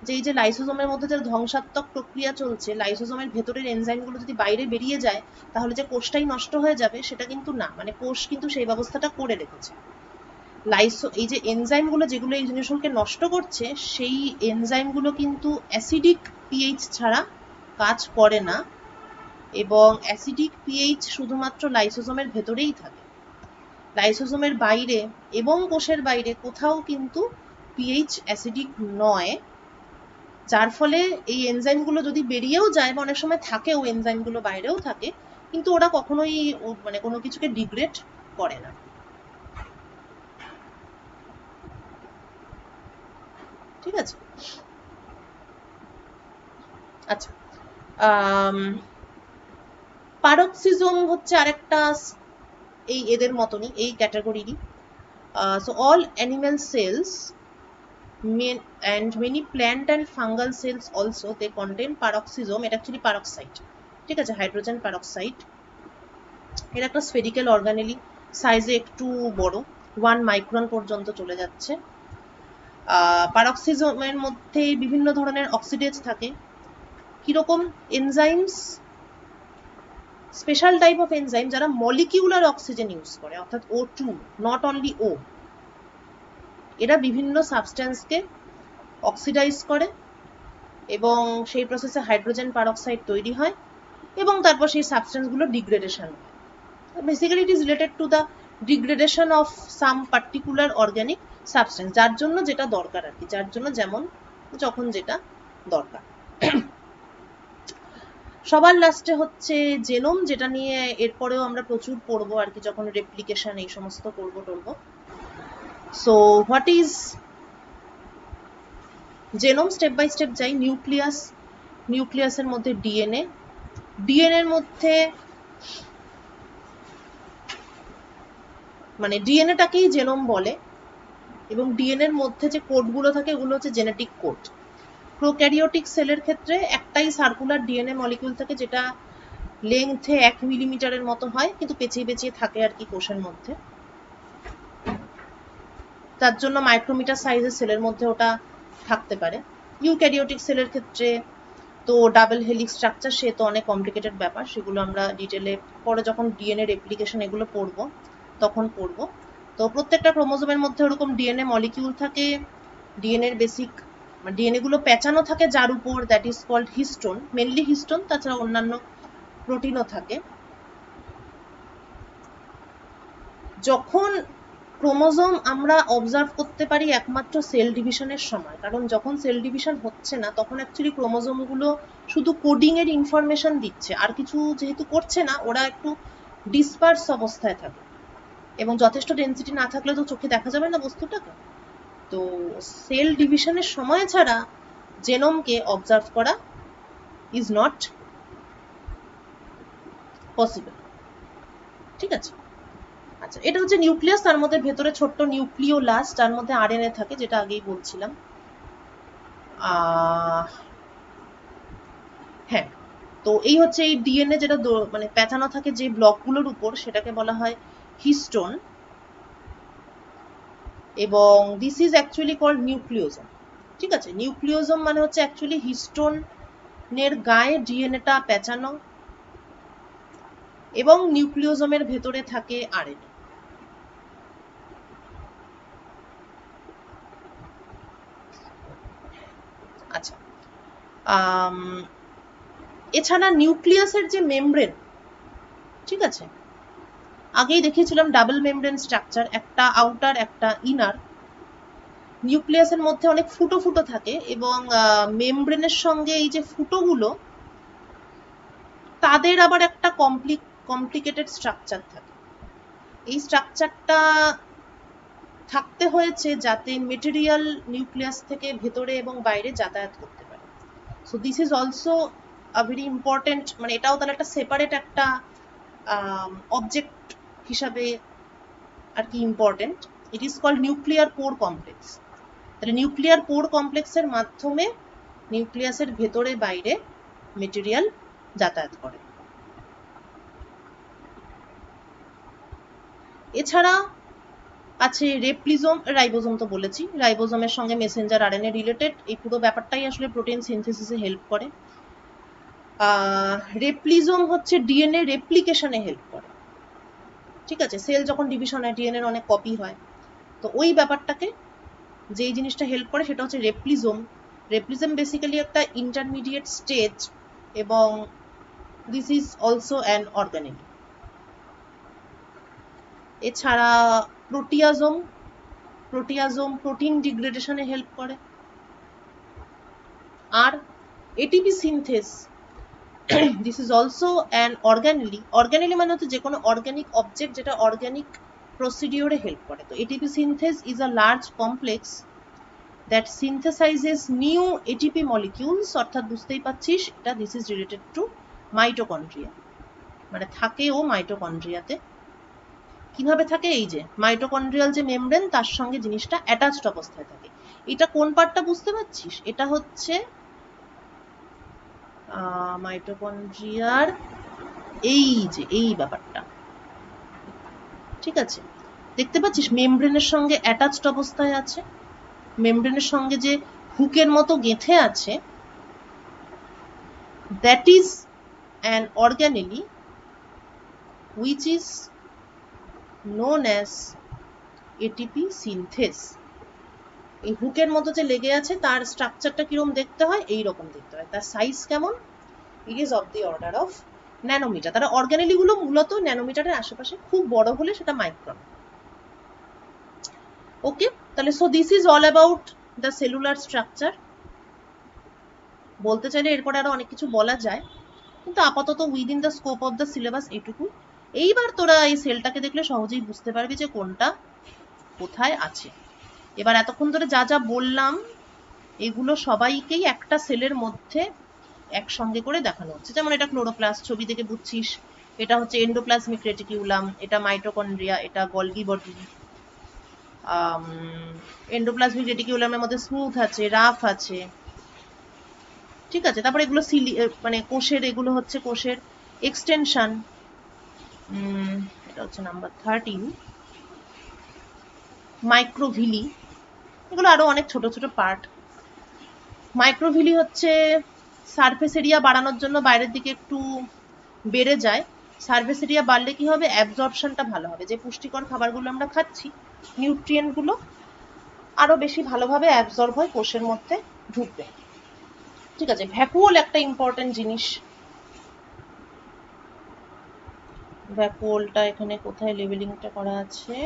যে এই যে লাইসোজোমের মধ্যে যে ধ্বংসাত্মক প্রক্রিয়া চলছে, লাইসোজোমের ভেতরের এনজাইমগুলো যদি বাইরে বেরিয়ে যায় তাহলে যে কোষটাই নষ্ট হয়ে যাবে সেটা কিন্তু না, মানে কোষ কিন্তু সেই ব্যবস্থাটা করে রেখেছে। এই যে এনজাইমগুলো যেগুলো এই জিনিসগুলোকে নষ্ট করছে, সেই এনজাইমগুলো কিন্তু অ্যাসিডিক পিএইচ ছাড়া কাজ করে না, এবং অ্যাসিডিক পিএইচ শুধুমাত্র লাইসোজোমের ভেতরেই থাকে। লাইসোজোমের বাইরে এবং কোষের বাইরে কোথাও কিন্তু পিএইচ অ্যাসিডিক নয়, যার ফলে এই এনজাইমগুলো যদি বেরিয়েও যায় বা অনেক সময় থাকেও এনজাইমগুলো বাইরেও থাকে, কিন্তু ওরা কখনোই মানে কোনো কিছুকে ডিগ্রেড করে না। ঠিক আছে, আচ্ছা, পারক্সিজম হচ্ছে আরেকটা এই এদের মতনই, এই ক্যাটাগরিরই। So all animal cells and many plant and fungal cells also they contain peroxisome. এটা actually peroxide, ঠিক আছে, হাইড্রোজেন পেরক্সাইড। এর একটা স্ফেরিক্যাল অর্গানেলি, সাইজে একটু বড়, 1 মাইক্রন পর্যন্ত চলে যাচ্ছে। পেরক্সিজমের মধ্যে বিভিন্ন ধরনের অক্সিডেজ থাকে। কিরকম enzymes? Special type of enzyme যারা মলিকিউলার অক্সিজেন ইউজ করে, অর্থাৎ O2, নট অনলি O। এরা বিভিন্ন সাবস্টেন্সকে অক্সিডাইজ করে এবং সেই প্রসেসে হাইড্রোজেন পেরক্সাইড তৈরি হয় এবং তারপর সেই সাবস্টেন্সগুলো ডিগ্রেডেশন হয়। Basically it is related to the degradation of some particular organic substance, যার জন্য যেটা দরকার আর কি, যার জন্য যেমন যখন যেটা দরকার। সবার লাস্টে হচ্ছে জেনোম, যেটা নিয়ে এরপরেও আমরা প্রচুর পড়বো আর কি, যখন রেপ্লিকেশন এই সমস্ত করবো টরবো। So what is genome? Step by step যাই। নিউক্লিয়াস, নিউক্লিয়াসের মধ্যে ডিএনএ, ডিএনএর মধ্যে মানে ডিএনএটাকেই জেনোম বলে, এবং ডিএনএর মধ্যে যে কোডগুলো থাকে ওগুলো হচ্ছে জেনেটিক কোড। প্রোক্যারিওটিক সেলের ক্ষেত্রে একটাই সার্কুলার ডিএনএ মলিকিউল থাকে, যেটা লেংথে 1 মিলিমিটারের মতো হয়, কিন্তু পেঁচিয়ে পেঁচিয়ে থাকে আর কি কোষের মধ্যে। তার জন্য মাইক্রোমিটার সাইজের সেলের মধ্যে ওটা থাকতে পারে। ইউক্যারিওটিক সেলের ক্ষেত্রে তো ডাবল হেলিক্স স্ট্রাকচার, সে তো অনেক কমপ্লিকেটেড ব্যাপার, সেগুলো আমরা ডিটেলে পরে যখন ডিএনএ রেপ্লিকেশন এগুলো পড়বো তখন পড়বো। তো প্রত্যেকটা ক্রোমোজোমের মধ্যে ওরকম ডিএনএ মলিকিউল থাকে। ডিএনএর বেসিক ডিএনএ গুলো পেঁচানো থাকে যার উপর, that is called histone, mainly histone, তাছাড়া অন্যান্য প্রোটিনও থাকে। যখন ক্রোমোজোম আমরা অবজার্ভ করতে পারি একমাত্র সেল ডিভিশনের সময়, কারণ যখন সেল ডিভিশন হচ্ছে না তখন অ্যাকচুয়ালি ক্রোমোজোমগুলো শুধু কোডিং এর ইনফরমেশন দিচ্ছে, আর কিছু যেহেতু করছে না, ওরা একটু ডিসপার্স অবস্থায় থাকে। এবং যথেষ্ট ডেন্সিটি না থাকলে তো চোখে দেখা যাবে না বস্তুটাকে। তো সেল ডিভিশনের সময় ছাড়া জেনোমকে অবজার্ভ করা ইজ নট পসিবল। ঠিক আছে, আচ্ছা এটা হচ্ছে নিউক্লিয়াস, তার মধ্যে ভেতরে ছোট্ট নিউক্লিওলাস, তার মধ্যে আরএনএ থাকে, যেটা আগেই বলছিলাম। হ্যাঁ, তো এই হচ্ছে এই ডিএনএ যেটা মানে পেঁচানো থাকে যে ব্লকগুলোর উপর, সেটাকে বলা হয় হিস্টোন, এবং this is actually called nucleosome. ঠিক আছে, নিউক্লিওজোম মানে হচ্ছে অ্যাকচুয়ালি হিস্টোনের গায়ে ডিএনএটা পেঁচানো, এবং নিউক্লিওজোমের ভেতরে থাকে আরএনএ। আচ্ছা, এছাড়া নিউক্লিয়াসের যে মেমব্রেন, ঠিক আছে, আগেই দেখিয়েছিলাম ডাবল মেমব্রেন স্ট্রাকচার, একটা আউটার একটা ইনার। নিউক্লিয়াসের মধ্যে অনেক ফুটো ফুটো থাকে, এবং মেমব্রেনের সঙ্গে এই যে ফুটোগুলো, তাদের আবার একটা কমপ্লিকেটেড স্ট্রাকচার থাকে। এই স্ট্রাকচারটা থাকতে হয়েছে যাতে মেটেরিয়াল নিউক্লিয়াস থেকে ভেতরে এবং বাইরে যাতায়াত করতে পারে। So this is also a very important, মানে এটাও তাহলে একটা সেপারেট একটা অবজেক্ট হিসাবে আর কি important. It is called nuclear pore complex. তাহলে নিউক্লিয়ার পোর কমপ্লেক্সের মাধ্যমে নিউক্লিয়াসের ভেতরে বাইরে মেটেরিয়াল যাতায়াত করে। এছাড়া আছে রেপ্লিজোম, রাইবোজোম তো বলেছি, রাইবোজোমের সঙ্গে মেসেঞ্জার আরএনএ রিলেটেড, এই পুরো ব্যাপারটাই আসলে প্রোটিন সিনথেসিসে হেল্প করে। রেপ্লিজোম হচ্ছে ডিএনএ রেপ্লিকেশনে হেল্প করে। ঠিক আছে, সেল যখন ডিভিশন হয় ডিএনএর অনেক কপি হয়, তো ওই ব্যাপারটাকে যেই জিনিসটা হেল্প করে সেটা হচ্ছে রেপ্লিজোম। রেপ্লিজোম বেসিক্যালি একটা ইন্টারমিডিয়েট স্টেজ, এবং this is also an organelle. এছাড়া প্রোটিয়াজোম, প্রোটিয়াজোম প্রোটিন ডিগ্রেডেশনে হেল্প করে। আর ATP synthase, this is also an organelle. Organelle মানে হচ্ছে যে কোনো অর্গানিক অবজেক্ট যেটা অর্গানিক প্রসিডিওরে হেল্প করে। তো ATP synthase is a large complex that synthesizes new ATP molecules, অর্থাৎ বুঝতেই পাচ্ছিস এটা this is related to mitochondria, মানে থাকেও মাইটোকন্ড্রিয়াতে। কিভাবে থাকে, এই যে মাইটোকন্ড্রিয়াল যে মেমব্রেন তার সঙ্গে জিনিসটা অ্যাটাচড অবস্থায় থাকে। এটা কোন পার্টটা বুঝতে পারছিস, এটা হচ্ছে মাইটোকন্ড্রিয়ার এই যে এই ব্যাপারটা। ঠিক আছে, দেখতে পাচ্ছিস মেমব্রেনের সঙ্গে অ্যাটাচড অবস্থায় আছে, মেমব্রেনের সঙ্গে যে হুকের মতো গেঁথে আছে, that is an organelle which is known as ATP synthase। এই হুকের মতো যে লেগে আছে তার স্ট্রাকচারটা কিরকম দেখতে হয়, এই রকম দেখতে হয়। তার সাইজ কেমন, it is of the order of nanometer. তারা অর্গানেলি গুলো মূলত ন্যানোমিটারের আশেপাশে, খুব বড় হলে সেটা মাইক্রন। ওকে, তাহলে so this is all about the cellular structure. বলতে চাইলে এরপরে আরো অনেক কিছু বলা যায়, কিন্তু আপাতত within the scope of the syllabus এইটুকু। এইবার তোরা এই সেলটাকে দেখলে সহজেই বুঝতে পারবি যে কোনটা কোথায় আছে। এবার এতক্ষণ ধরে যা যা বললাম এগুলো সবাইকেই একটা সেলের মধ্যে একসঙ্গে করে দেখানো হচ্ছে। যেমন এটা ক্লোরোপ্লাস্ট, ছবি থেকে বুঝছিস, এটা হচ্ছে এন্ডোপ্লাজমিক রেটিকিউলাম, এটা মাইটোকন্ড্রিয়া, এটা গলগি বডি। এন্ডোপ্লাজমিক রেটিকিউলামের মধ্যে স্মুথ আছে, রাফ আছে। ঠিক আছে, তারপরে এগুলো মানে কোষের, এগুলো হচ্ছে কোষের এক্সটেনশন। এটা হচ্ছে নাম্বার 13 মাইক্রোভিলি। এগুলো আরো অনেক ছোট ছোট পার্ট। মাইক্রোভিলি হচ্ছে সারফেস এরিয়া বাড়ানোর জন্য বাইরের দিকে একটু বেড়ে যায়। সারফেস এরিয়া বাড়লে কি হবে, অ্যাবজর্পশনটা ভালো হবে, যে পুষ্টিকর খাবারগুলো আমরা খাচ্ছি, নিউট্রিয়েন্টগুলো আরো বেশি ভালোভাবে অ্যাবজর্ব হয়, কোষের মধ্যে ঢুকবে। ঠিক আছে, ভ্যাকুওল একটা ইম্পর্টেন্ট জিনিস। ভ্যাকুওলটা এখানে কোথায় লেবেলিংটা করা আছে,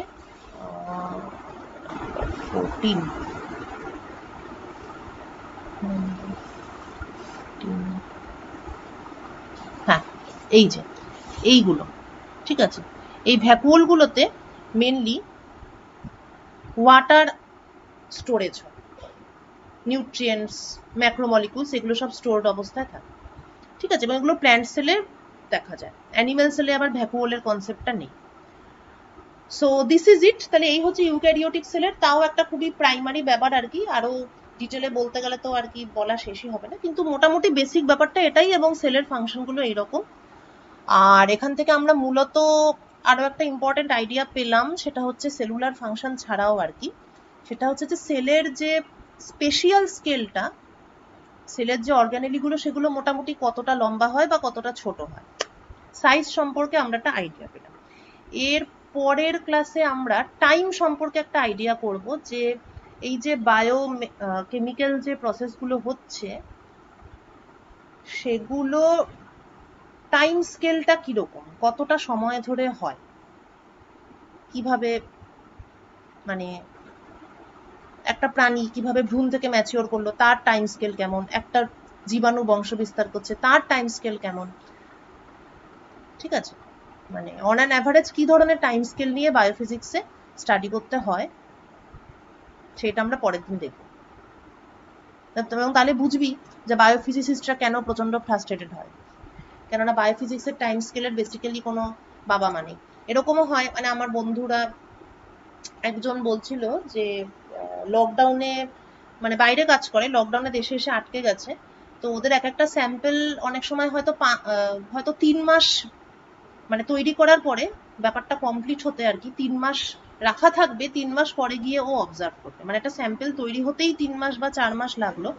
14। হ্যাঁ, এই যে এইগুলো। ঠিক আছে, এই ভ্যাকুওলগুলোতে মেনলি ওয়াটার স্টোরেজ হয়, নিউট্রিয়েন্টস, ম্যাক্রোমলিকুলস এগুলো সব স্টোরড অবস্থায় থাকে, ঠিক আছে, এবং এগুলো প্ল্যান্ট সেলে দেখা যায়, অ্যানিম্যাল সেলে আবার ভ্যাকুওলের কনসেপ্টটা নেই। So this is it. তাহলে এই হচ্ছে ইউক্যারিওটিক সেলের, তাও একটা খুবই প্রাইমারি ব্যাপার আর কি, আরো ডিটেলে বলতে গেলে তো আর কি বলা শেষই হবে না, কিন্তু মোটামুটি বেসিক ব্যাপারটা এটাই, এবং সেলের ফাংশনগুলো এইরকম। আর এখান থেকে আমরা মূলত আরো একটা ইম্পর্টেন্ট আইডিয়া পেলাম, সেটা হচ্ছে সেলুলার ফাংশন ছাড়াও আর কি, সেটা হচ্ছে যে সেলের যে স্পেশিয়াল স্কেলটা, সেলের যে অর্গানেলিগুলো সেগুলো মোটামুটি কতটা লম্বা হয় বা কতটা ছোট হয়, সাইজ সম্পর্কে আমরা একটা আইডিয়া পেলাম। এর পরের ক্লাসে আমরা টাইম সম্পর্কে একটা আইডিয়া করব, যে এই যে বায়ো কেমিক্যাল যে প্রসেসগুলো হচ্ছে সেগুলো টাইম স্কেলটা কিরকম, কতটা সময় ধরে হয়, কিভাবে মানে একটা প্রাণী কিভাবে ভ্রূণ থেকে ম্যাচিওর করলো তার টাইম স্কেল কেমন, একটা জীবাণু বংশ বিস্তার করছে তার টাইম স্কেল কেমন, ঠিক আছে, মানে অন অ্যান অ্যাভারেজ কি ধরনের টাইম স্কেল নিয়ে বায়োফিজিক্সে স্টাডি করতে হয় সেটা আমরা পরের দিন দেখব। এবং তাহলে বুঝবি যে বায়োফিজিসিস্টরা কেন প্রচন্ড ফ্রাস্ট্রেটেড হয়, কেননা বায়োফিজিক্সের টাইম স্কেলের বেসিক্যালি কোনো বাবা মা নেই। এরকমও হয়, মানে আমার বন্ধুরা একজন বলছিল যে লকডাউনে, মানে বাইরে কাজ করে, লকডাউনে দেশে এসে আটকে গেছে, তো ওদের এক একটা স্যাম্পেল অনেক সময় হয়তো 3 মাস, মানে তৈরি করার পরে ব্যাপারটা কমপ্লিট হতে আর কি 3 মাস রাখা থাকবে, 3 মাস পরে গিয়ে ও অবজার্ভ করবে, মানে একটা স্যাম্পেল তৈরি হতেই 3 মাস বা 4 মাস লাগলো,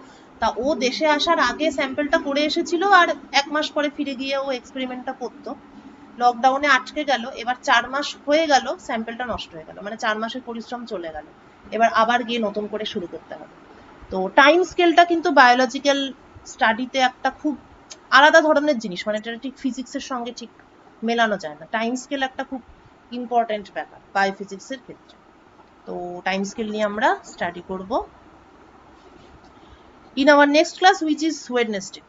তা ও দেশে আসার আগে স্যাম্পেলটা করে এসেছিল, আর 1 মাস পরে ফিরে গিয়ে ও এক্সপেরিমেন্টটা করতো। লকডাউনে আটকে গেল, এবার 4 মাস হয়ে গেল, স্যাম্পেলটা নষ্ট হয়ে গেল, মানে 4 মাসের পরিশ্রম চলে গেল, এবার আবার গিয়ে নতুন করে শুরু করতে হবে। তো টাইম স্কেলটা কিন্তু বায়োলজিক্যাল স্টাডিতে একটা খুব আলাদা ধরনের জিনিস, মানে এটা ঠিক ফিজিক্সের সঙ্গে ঠিক মেলানো যায় না, টাইম স্কেল একটা খুব ইম্পর্টেন্ট ব্যাপার বায়োফিজিক্সের ক্ষেত্রে। তো টাইম স্কেল নিয়ে আমরা স্টাডি করব in our next class, which is Wednesday,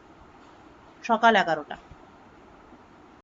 সকাল 11টা।